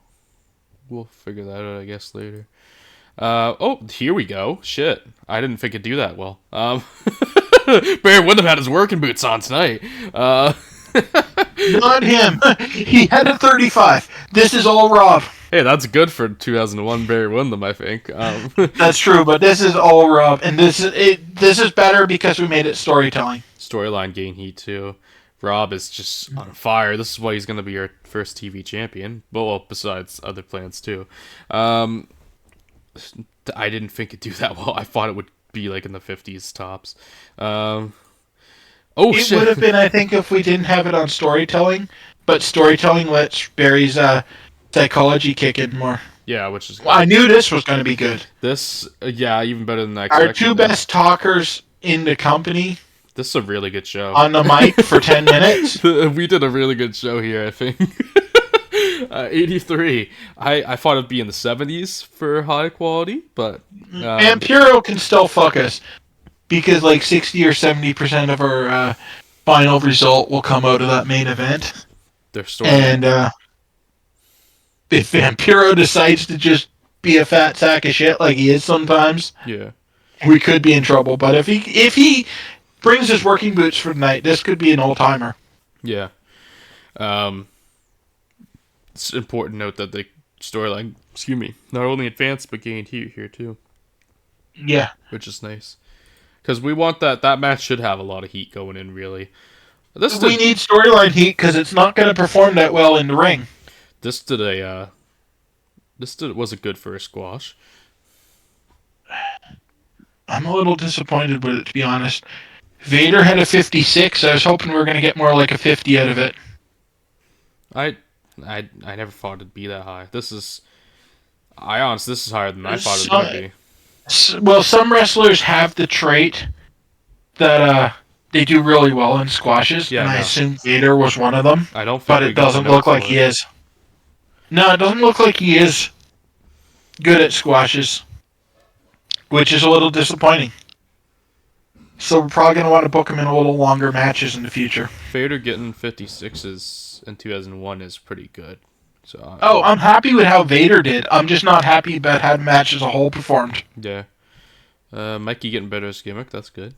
Speaker 1: We'll figure that out, I guess, later. Here we go. Shit. I didn't think it'd do that well. Barry Windham had his working boots on tonight.
Speaker 2: Not him. He had a 35. This is all Rob.
Speaker 1: Hey, that's good for 2001 Barry Windham, I think.
Speaker 2: That's true, but this is all Rob, and this is better because we made it storytelling.
Speaker 1: Storyline gain heat too. Rob is just on fire. This is why he's going to be our first TV champion. Well, besides other plans too. I didn't think it'd do that well. I thought it would be like in the 50s tops. It
Speaker 2: would have been, I think, if we didn't have it on storytelling, but storytelling lets Barry's psychology kick in more.
Speaker 1: Yeah, which is good.
Speaker 2: Well, I knew this was going to be good.
Speaker 1: This, even better than I
Speaker 2: expected.
Speaker 1: Our
Speaker 2: two best talkers in the company.
Speaker 1: This is a really good show.
Speaker 2: On the mic for 10 minutes.
Speaker 1: We did a really good show here, I think. 83. I thought it'd be in the 70s for high quality, but...
Speaker 2: Vampiro can still fuck us, because like 60 or 70% of our final result will come out of that main event. And if Vampiro decides to just be a fat sack of shit like he is sometimes, we could be in trouble. But if he brings his working boots for the night, this could be an all-timer.
Speaker 1: Yeah. It's important to note that the storyline, not only advanced but gained heat here too.
Speaker 2: Yeah.
Speaker 1: Which is nice. Because we want that match should have a lot of heat going in, really.
Speaker 2: We need storyline heat because it's not going to perform that well in the ring.
Speaker 1: This was a good first squash.
Speaker 2: I'm a little disappointed with it, to be honest. Vader had a 56. I was hoping we were going to get more like a 50 out of it.
Speaker 1: I never thought it'd be that high. This is higher than I thought it would be.
Speaker 2: Well, some wrestlers have the trait that they do really well in squashes, and I assume Vader was one of them.
Speaker 1: I don't think
Speaker 2: but it doesn't look like he is. No, it doesn't look like he is good at squashes, which is a little disappointing. So we're probably going to want to book him in a little longer matches in the future.
Speaker 1: Vader getting 56s in 2001 is pretty good. So
Speaker 2: I'm happy with how Vader did. I'm just not happy about how the match as a whole performed.
Speaker 1: Yeah. Mikey getting better as gimmick. That's good.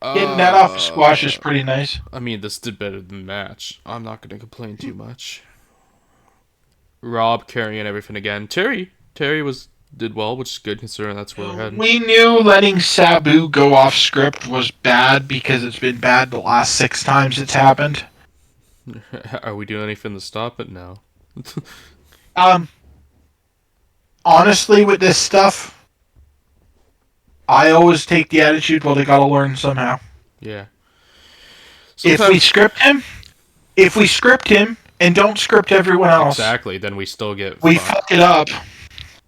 Speaker 2: Getting that off squash is pretty nice.
Speaker 1: I mean, this did better than the match. I'm not going to complain too much. Rob carrying everything again. Terry was did well, which is good considering that's where we're heading.
Speaker 2: We knew letting Sabu go off script was bad because it's been bad the last 6 times it's happened.
Speaker 1: Are we doing anything to stop it now?
Speaker 2: Um, honestly, with this stuff, I always take the attitude, well, they gotta learn somehow.
Speaker 1: Yeah.
Speaker 2: If we script him and don't script everyone else,
Speaker 1: exactly, then we still get
Speaker 2: we fuck it up,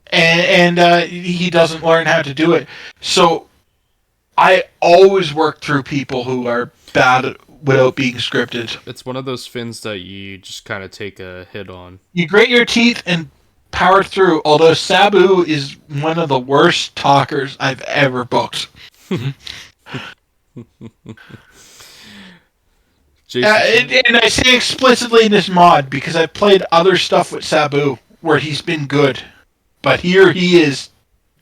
Speaker 2: and he doesn't learn how to do it. So I always work through people who are bad without being scripted.
Speaker 1: It's one of those fins that you just kind of take a hit on.
Speaker 2: You grit your teeth and power through. Although Sabu is one of the worst talkers I've ever booked. And I say explicitly in this mod because I've played other stuff with Sabu where he's been good, but here he is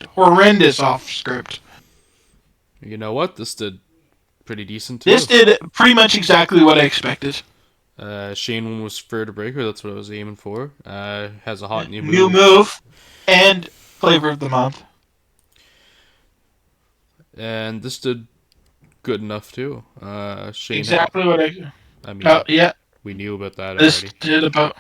Speaker 2: horrendous off script.
Speaker 1: You know what? This did pretty decent too.
Speaker 2: This did pretty much exactly what I expected.
Speaker 1: Shane was fair to breaker. That's what I was aiming for. Has a hot new move.
Speaker 2: New move and flavor of the month.
Speaker 1: And this did good enough too. Shane
Speaker 2: exactly what
Speaker 1: I mean,
Speaker 2: yeah.
Speaker 1: We knew about that
Speaker 2: This
Speaker 1: already.
Speaker 2: did about.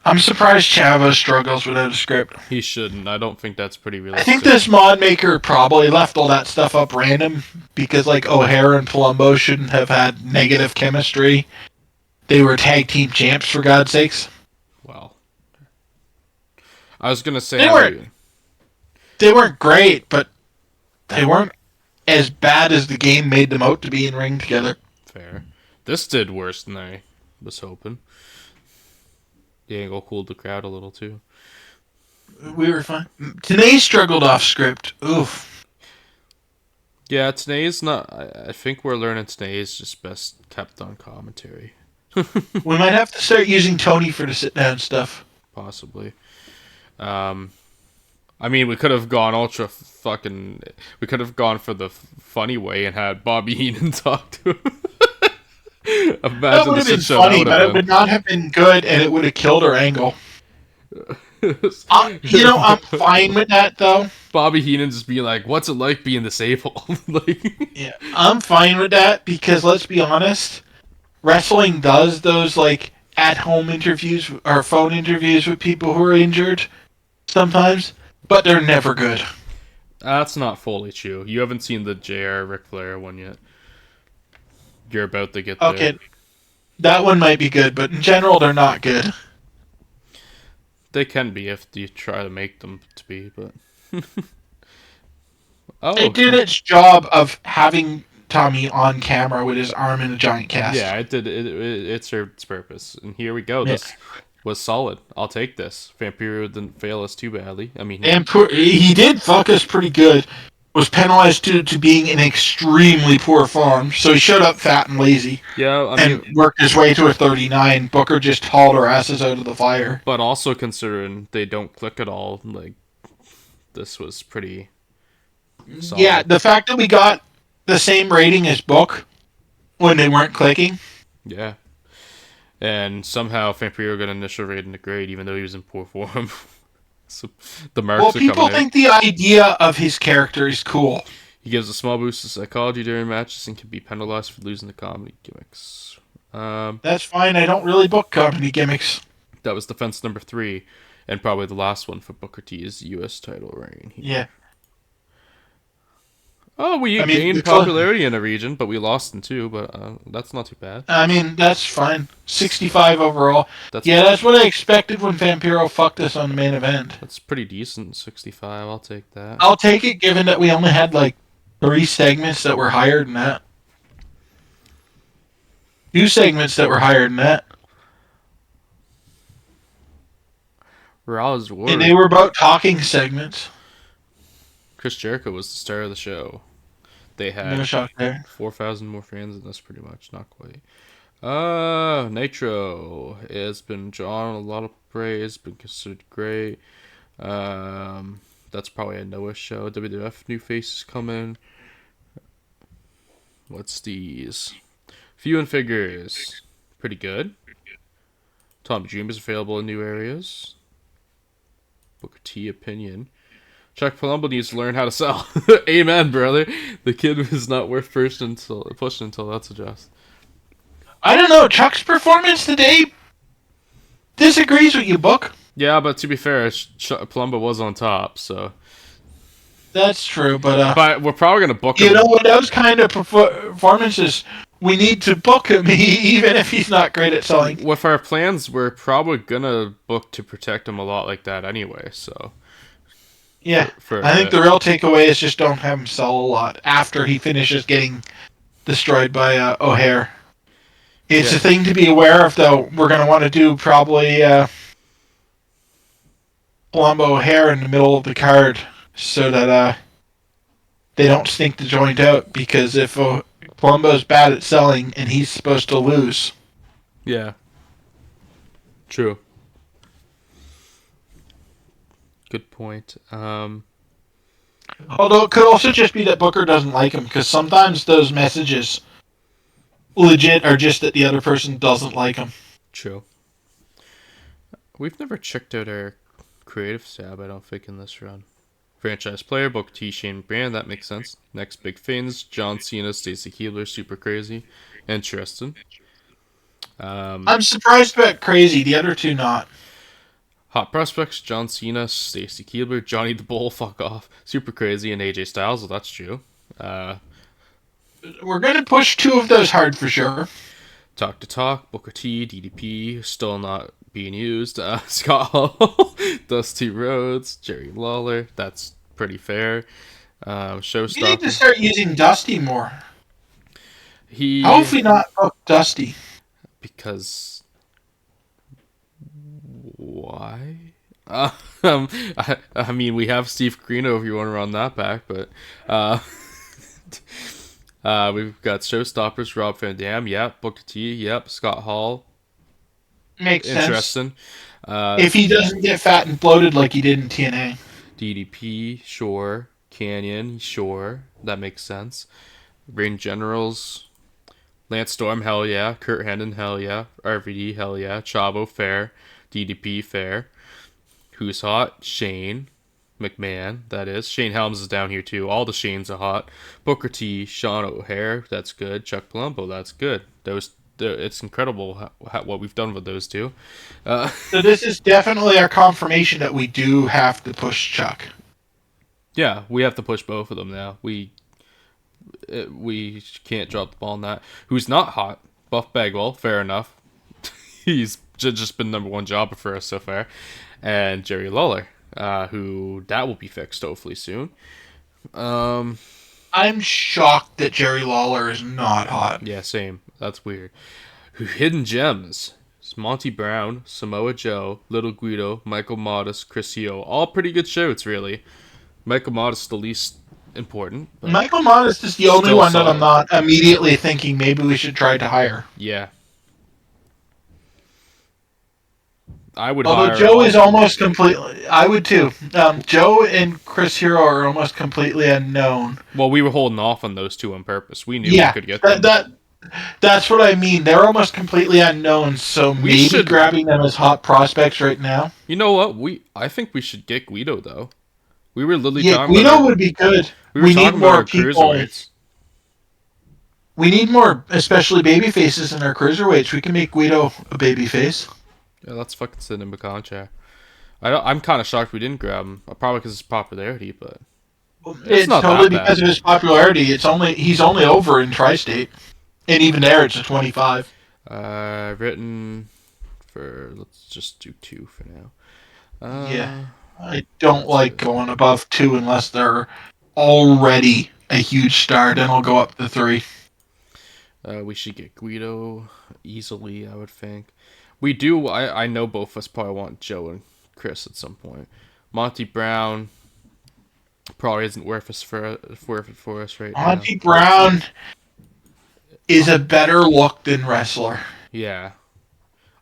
Speaker 2: I'm surprised Chava struggles without a script.
Speaker 1: He shouldn't. I don't think that's pretty
Speaker 2: I
Speaker 1: realistic.
Speaker 2: think this mod maker probably left all that stuff up random because, like, O'Hara and Palumbo shouldn't have had negative chemistry. They were tag team champs, for God's sakes.
Speaker 1: Well, I was gonna say
Speaker 2: they weren't great, but they weren't as bad as the game made them out to be in ring together.
Speaker 1: Fair. This did worse than I was hoping. The angle cooled the crowd a little too.
Speaker 2: We were fine. Today struggled off script. Oof.
Speaker 1: Yeah, today's not. I think we're learning today is just best kept on commentary.
Speaker 2: We might have to start using Tony for the sit down stuff.
Speaker 1: Possibly. I mean, we could have gone ultra fucking. We could have gone for the funny way and had Bobby Heenan talk to him.
Speaker 2: That would have been funny, but it would not have been good, and it would have killed our angle. I'm fine with that, though.
Speaker 1: Bobby Heenan just being like, "What's it like being disabled?"
Speaker 2: Yeah, I'm fine with that because let's be honest, wrestling does those like at-home interviews or phone interviews with people who are injured sometimes, but they're never good.
Speaker 1: That's not fully true. You haven't seen the JR Ric Flair one yet. You're about to get there.
Speaker 2: Okay, that one might be good, but in general, they're not good.
Speaker 1: They can be if you try to make them to be, but...
Speaker 2: It did its job of having Tommy on camera with his arm in a giant cast.
Speaker 1: Yeah, it did. It served its purpose. And here we go. This was solid. I'll take this. Vampiro didn't fail us too badly. I mean...
Speaker 2: he did fuck us pretty good. Was penalized to being in extremely poor form, so he showed up fat and lazy.
Speaker 1: Yeah,
Speaker 2: and worked his way to a 39. Booker just hauled our asses out of the fire.
Speaker 1: But also considering they don't click at all, like, this was pretty solid.
Speaker 2: Yeah, the fact that we got the same rating as Book when they weren't clicking.
Speaker 1: Yeah. And somehow Vampiro got an initial rating to grade, even though he was in poor form. So the marks
Speaker 2: people think the idea of his character is cool.
Speaker 1: He gives a small boost to psychology during matches and can be penalized for losing the comedy gimmicks.
Speaker 2: That's fine. I don't really book comedy gimmicks.
Speaker 1: That was defense number 3, and probably the last one for Booker T's U.S. title reign.
Speaker 2: Yeah.
Speaker 1: Oh, we gained popularity in a region, but we lost in 2, but that's not too bad.
Speaker 2: I mean, that's fine. 65 overall. That's what I expected when Vampiro fucked us on the main event.
Speaker 1: That's pretty decent, 65. I'll take that.
Speaker 2: I'll take it, given that we only had, 3 segments that were higher than that. 2 segments that were higher than that. And they were about talking segments.
Speaker 1: Chris Jericho was the star of the show. They had
Speaker 2: no shock there.
Speaker 1: 4,000 more fans than us, pretty much. Not quite. Nitro has been drawn a lot of praise, been considered great. That's probably a Noah show. WWF new faces coming. What's these? Few and figures. Pretty good. Tom Dream is available in new areas. Booker T opinion. Chuck Palumbo needs to learn how to sell. Amen, brother. The kid is not worth pushing until that's adjusted.
Speaker 2: I don't know. Chuck's performance today disagrees with you, Book.
Speaker 1: Yeah, but to be fair, Palumbo was on top, so.
Speaker 2: That's true, but
Speaker 1: But we're probably gonna book him.
Speaker 2: you know, with those kind of performances, we need to book him, even if he's not great at selling.
Speaker 1: With our plans, we're probably gonna book to protect him a lot like that anyway. So.
Speaker 2: Yeah, I think the real takeaway is just don't have him sell a lot after he finishes getting destroyed by O'Hare. It's a thing to be aware of, though. We're going to want to do probably Palumbo O'Hare in the middle of the card so that they don't stink the joint out, because if Palumbo's bad at selling and he's supposed to lose.
Speaker 1: Yeah. True. Good point.
Speaker 2: Although it could also just be that Booker doesn't like him, because sometimes those messages legit are just that the other person doesn't like him.
Speaker 1: True. We've never checked out our creative tab, I don't think, in this run. Franchise player, Booker T, Shane McMahon, that makes sense. Next big things, John Cena, Stacy Keibler, super crazy. Interesting.
Speaker 2: I'm surprised about crazy, the other two not.
Speaker 1: Hot prospects, John Cena, Stacy Keibler, Johnny the Bull, fuck off. Super crazy, and AJ Styles, well, that's true.
Speaker 2: We're going to push two of those hard for sure.
Speaker 1: Talk to Talk, Booker T, DDP, still not being used. Scott Hall, Dusty Rhodes, Jerry Lawler, that's pretty fair. Showstopper.
Speaker 2: We need to start using Dusty more.
Speaker 1: How
Speaker 2: have we not booked Dusty?
Speaker 1: Because... why? I mean, we have Steve Greeno if you want to run that back, but... we've got Showstoppers, Rob Van Dam, yep. Booker T, yep. Scott Hall.
Speaker 2: Makes
Speaker 1: Interesting.
Speaker 2: Sense. If he doesn't get fat and bloated like he did in TNA.
Speaker 1: DDP, sure. Canyon, sure. That makes sense. Ring Generals. Lance Storm, hell yeah. Kurt Hennig, hell yeah. RVD, hell yeah. Chavo, fair. DDP, fair. Who's hot? Shane McMahon, that is. Shane Helms is down here too. All the Shanes are hot. Booker T, Sean O'Hare, that's good. Chuck Palumbo, that's good. It's incredible what we've done with those two.
Speaker 2: So this is definitely our confirmation that we do have to push Chuck.
Speaker 1: Yeah, we have to push both of them now. We can't drop the ball on that. Who's not hot? Buff Bagwell, fair enough. He's just been number one jobber for us so far. And Jerry Lawler, who that will be fixed hopefully soon.
Speaker 2: I'm shocked that Jerry Lawler is not hot.
Speaker 1: Yeah, same. That's weird. Hidden gems. Monty Brown, Samoa Joe, Little Guido, Michael Modest, Chris Heo. All pretty good shouts, really. Michael Modest the least important.
Speaker 2: Michael Modest is the only one that I'm not immediately thinking maybe we should try to hire.
Speaker 1: Yeah. I would
Speaker 2: Although
Speaker 1: hire
Speaker 2: Joe is almost completely... I would too. Joe and Chris Hero are almost completely unknown.
Speaker 1: Well, we were holding off on those two on purpose. We knew we could get them.
Speaker 2: That's what I mean. They're almost completely unknown, so maybe grabbing them as hot prospects right now.
Speaker 1: You know what? I think we should get Guido, though. We were literally talking
Speaker 2: Guido would be good. We need more people. We need more, especially baby faces in our cruiserweights. We can make Guido a baby face.
Speaker 1: Yeah, let's fucking send him a contract. I'm kind of shocked we didn't grab him. Probably because of his popularity, but
Speaker 2: it's not totally because of his popularity. He's only over in Tri-State, and even there it's a 25.
Speaker 1: Written for, let's just do 2 for now.
Speaker 2: Yeah, I don't like going above 2 unless they're already a huge star. Then I'll go up to 3.
Speaker 1: We should get Guido easily, I would think. We do. I know both of us probably want Joe and Chris at some point. Monty Brown probably isn't worth it for us right now.
Speaker 2: Monty Brown is a better look than wrestler.
Speaker 1: Yeah.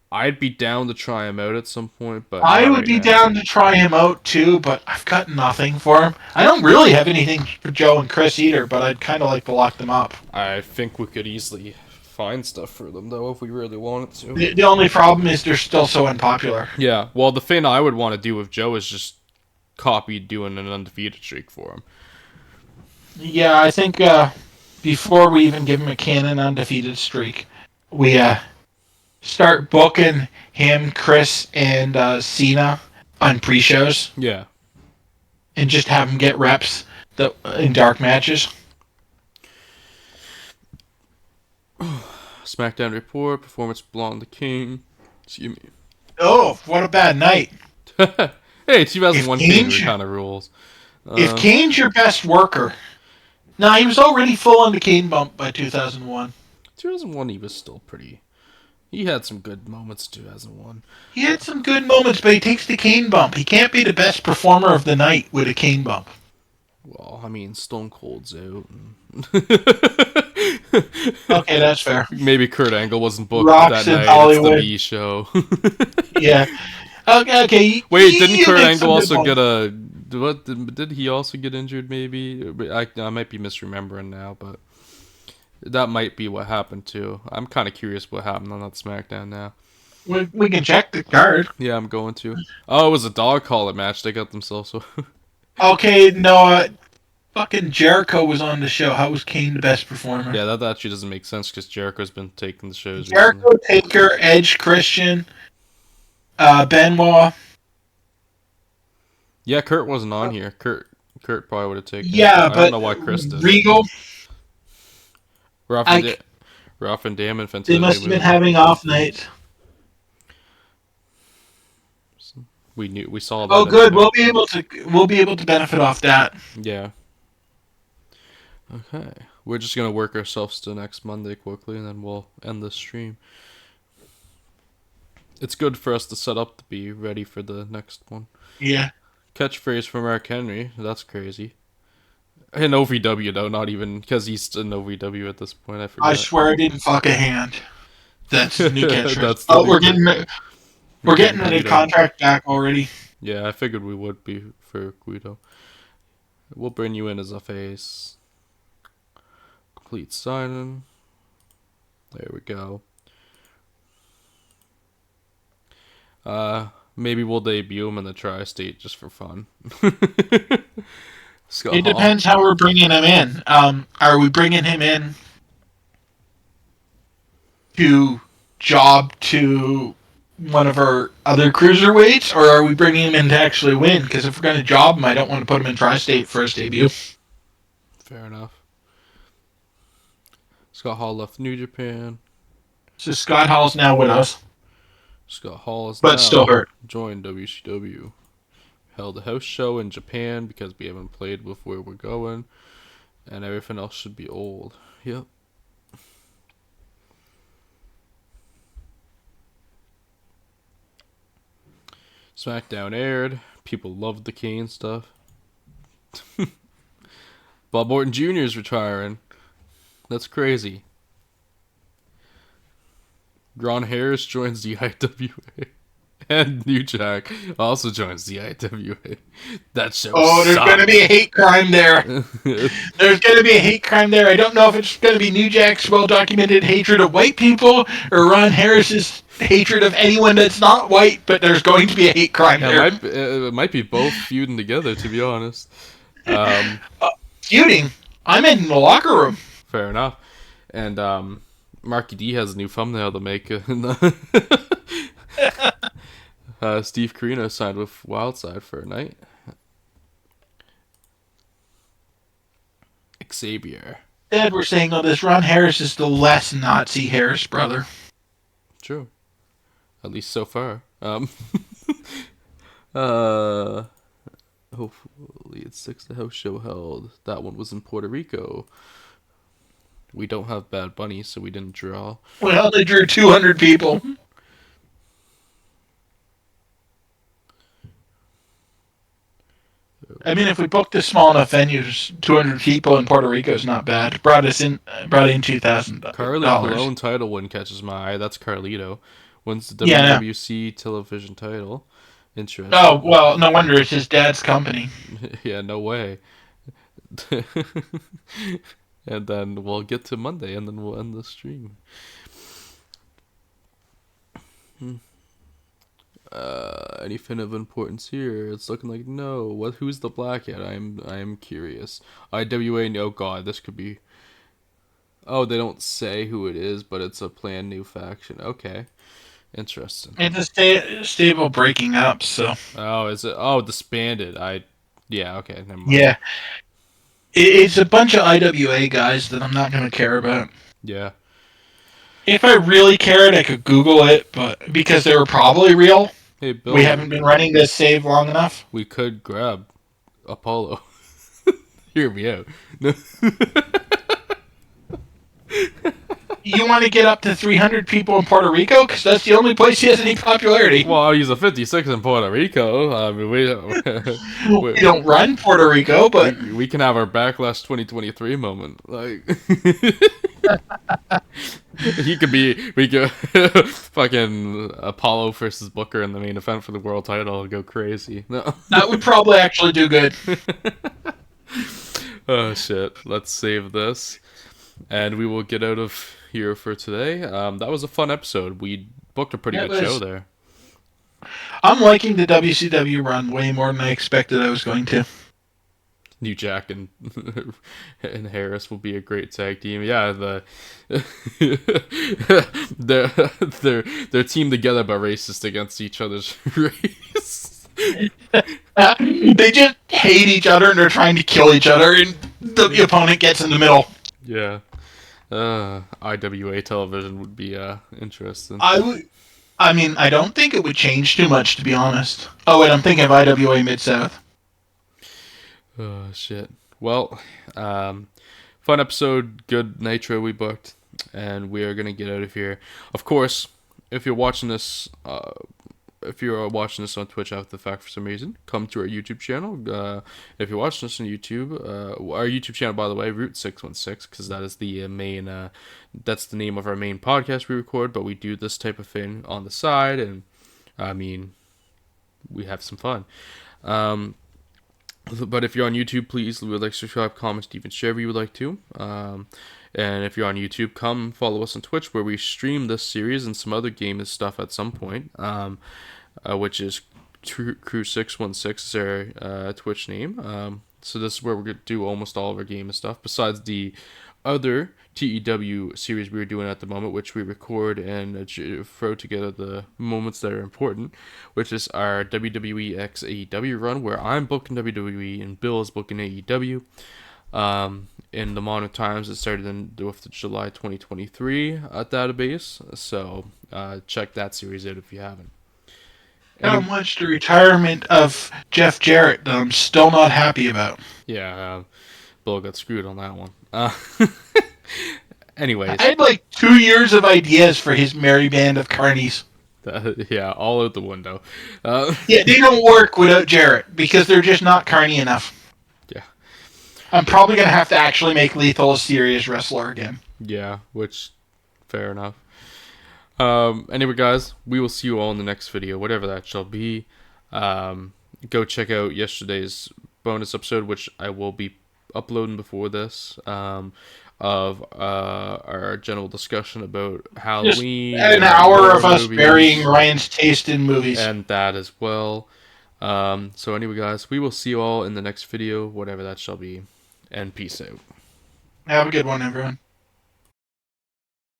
Speaker 1: I'd be down to try him out at some point, but
Speaker 2: I would be down to try him out too, but I've got nothing for him. I don't really have anything for Joe and Chris either, but I'd kind of like to lock them up.
Speaker 1: I think we could easily find stuff for them, though, if we really wanted to.
Speaker 2: The only problem is they're still so unpopular.
Speaker 1: Yeah, well, the thing I would want to do with Joe is just copied doing an undefeated streak for him.
Speaker 2: Yeah, I think before we even give him a canon undefeated streak, we start booking him, Chris, and Cena on pre-shows
Speaker 1: Yeah.
Speaker 2: and just have him get reps in dark matches.
Speaker 1: SmackDown report, performance belonged to King. Excuse me.
Speaker 2: Oh, what a bad night.
Speaker 1: Hey, 2001
Speaker 2: If
Speaker 1: King
Speaker 2: Cage-
Speaker 1: kind of rules.
Speaker 2: If Kane's your best worker... Nah, he was already full on the Kane bump by 2001.
Speaker 1: 2001, he was still pretty... He had some good moments in 2001.
Speaker 2: He had some good moments, but he takes the Kane bump. He can't be the best performer of the night with a Kane bump.
Speaker 1: Well, I mean, Stone Cold's out.
Speaker 2: Okay, that's fair.
Speaker 1: Maybe Kurt Angle wasn't booked
Speaker 2: Rocks
Speaker 1: that
Speaker 2: in
Speaker 1: night.
Speaker 2: Hollywood.
Speaker 1: It's the B show.
Speaker 2: Yeah. Okay.
Speaker 1: Wait, didn't
Speaker 2: you
Speaker 1: Kurt
Speaker 2: make
Speaker 1: Angle
Speaker 2: some
Speaker 1: also
Speaker 2: good
Speaker 1: get a... What did he also get injured? Maybe I might be misremembering now, but that might be what happened too. I'm kind of curious what happened on that SmackDown now.
Speaker 2: We can check the card.
Speaker 1: Yeah, I'm going to. Oh, it was a dog collar match. They got themselves so.
Speaker 2: Okay, no, fucking Jericho was on the show. How was Kane the best performer?
Speaker 1: Yeah, that actually doesn't make sense because Jericho's been taking the shows
Speaker 2: Jericho,
Speaker 1: recently.
Speaker 2: Taker, Edge, Christian, Benoit.
Speaker 1: Yeah, Kurt wasn't on here. Kurt probably would have taken.
Speaker 2: Yeah,
Speaker 1: I
Speaker 2: but
Speaker 1: don't know why Chris did.
Speaker 2: Regal.
Speaker 1: Ruff and Damon.
Speaker 2: They must have been having off nights.
Speaker 1: We saw that.
Speaker 2: Oh, good. We'll be able to benefit off that.
Speaker 1: Yeah. Okay. We're just gonna work ourselves to next Monday quickly, and then we'll end the stream. It's good for us to set up to be ready for the next one.
Speaker 2: Yeah.
Speaker 1: Catchphrase from Mark Henry. That's crazy. In OVW though, not even because he's in OVW at this point. I forgot.
Speaker 2: I swear I didn't fuck a hand. That's the new catchphrase.
Speaker 1: That's
Speaker 2: Oh,
Speaker 1: the
Speaker 2: we're getting a
Speaker 1: Guido.
Speaker 2: contract back already.
Speaker 1: Yeah, I figured we would be for Guido. We'll bring you in as a face. Complete signing. There we go. Maybe we'll debut him in the Tri-State just for fun.
Speaker 2: It depends how we're bringing him in. Are we bringing him in to job to one of our other cruiserweights, or are we bringing him in to actually win? Because if we're going to job him, I don't want to put him in Tri-State for his debut.
Speaker 1: Fair enough. Scott Hall left New Japan.
Speaker 2: So Scott Hall's now with us,
Speaker 1: Scott Hall is
Speaker 2: but
Speaker 1: now
Speaker 2: still hurt.
Speaker 1: joined WCW. Held a house show in Japan because we haven't played with where we're going. And everything else should be old. Yep. SmackDown aired. People loved the Kane stuff. Bob Orton Jr. is retiring. That's crazy. Ron Harris joins the IWA. And New Jack also joins the IWA. That show
Speaker 2: there's going to be a hate crime there. There's going to be a hate crime there. I don't know if it's going to be New Jack's well-documented hatred of white people or Ron Harris's hatred of anyone that's not white, but there's going to be a hate crime there.
Speaker 1: It might be both feuding together, to be honest.
Speaker 2: Feuding? I'm in the locker room.
Speaker 1: Fair enough. And Marky D has a new thumbnail to make. Steve Carino signed with Wildside for a night. Xavier.
Speaker 2: Ed, we're saying all this. Ron Harris is the less Nazi Harris brother.
Speaker 1: True. At least so far. Hopefully it's 6 the house show held. That one was in Puerto Rico. We don't have Bad Bunny, so we didn't draw.
Speaker 2: Well, they drew 200 people. I mean, if we booked a small enough venue, 200 people in Puerto Rico is not bad. Brought in $2,000.
Speaker 1: Carly Colon title win catches my eye. That's Carlito. Wins the WWC television title. Interesting.
Speaker 2: Oh, well, no wonder it's his dad's company.
Speaker 1: Yeah, no way. And then we'll get to Monday, and then we'll end the stream. Anything of importance here? It's looking like no. What? Who's the Blackhead? I'm curious. IWA. Oh God, this could be. Oh, they don't say who it is, but it's a planned new faction. Okay, interesting.
Speaker 2: It's a stable breaking up, so.
Speaker 1: Oh, is it? Oh, disbanded. Yeah. Okay, never mind.
Speaker 2: Yeah. It's a bunch of IWA guys that I'm not going to care about.
Speaker 1: Yeah.
Speaker 2: If I really cared, I could Google it, but because they were probably real,
Speaker 1: Hey, Bill.
Speaker 2: we haven't been running this save long enough.
Speaker 1: We could grab Apollo. Hear me out. No.
Speaker 2: You want to get up to 300 people in Puerto Rico? Because that's the only place he has any popularity.
Speaker 1: Well, he's a 56 in Puerto Rico. I mean, we
Speaker 2: don't run Puerto Rico, but
Speaker 1: we can have our Backlash 2023 moment. Like, we could fucking Apollo versus Booker in the main event for the world title and go crazy. No.
Speaker 2: That would probably actually do good.
Speaker 1: Oh shit! Let's save this, and we will get out of here for today. That was a fun episode. We booked a pretty good show there.
Speaker 2: I'm liking the WCW run way more than I expected I was going to.
Speaker 1: New Jack and Harris will be a great tag team. Yeah, they're teamed together but racist against each other's race.
Speaker 2: They just hate each other and they're trying to kill each other, and the opponent gets in the middle.
Speaker 1: Yeah. IWA television would be interesting.
Speaker 2: I mean, I don't think it would change too much, to be honest. Oh wait, I'm thinking of IWA Mid-South.
Speaker 1: Oh shit. Well, fun episode, good Nitro we booked, and we are gonna get out of here. Of course, if you're watching this on Twitch after the fact for some reason, come to our YouTube channel. If you're watching this on YouTube, our YouTube channel, by the way, Route 616, because that is the main, that's the name of our main podcast we record, but we do this type of thing on the side, and I mean, we have some fun. But if you're on YouTube, please leave a like, subscribe, comment, even share if you would like to. And if you're on YouTube, come follow us on Twitch, where we stream this series and some other game stuff at some point, which is Crew616 is our Twitch name. So this is where we're going to do almost all of our game and stuff, besides the other TEW series we're doing at the moment, which we record and throw together the moments that are important, which is our WWE x AEW run, where I'm booking WWE and Bill is booking AEW. In the modern times, it started with the July 2023 database, so check that series out if you haven't.
Speaker 2: I watched the retirement of Jeff Jarrett that I'm still not happy about.
Speaker 1: Yeah, Bill got screwed on that one. Anyways.
Speaker 2: I had like 2 years of ideas for his merry band of carnies.
Speaker 1: Yeah, all out the window.
Speaker 2: Yeah, they don't work without Jarrett because they're just not carny enough.
Speaker 1: Yeah.
Speaker 2: I'm probably going to have to actually make Lethal a serious wrestler again.
Speaker 1: Yeah, which, fair enough. Anyway, guys, we will see you all in the next video, whatever that shall be. Go check out yesterday's bonus episode, which I will be uploading before this, of our general discussion about Halloween.
Speaker 2: Just an hour of us burying Ryan's taste in movies.
Speaker 1: And that as well. So anyway, guys, we will see you all in the next video, whatever that shall be. And peace out.
Speaker 2: Have a good one, everyone.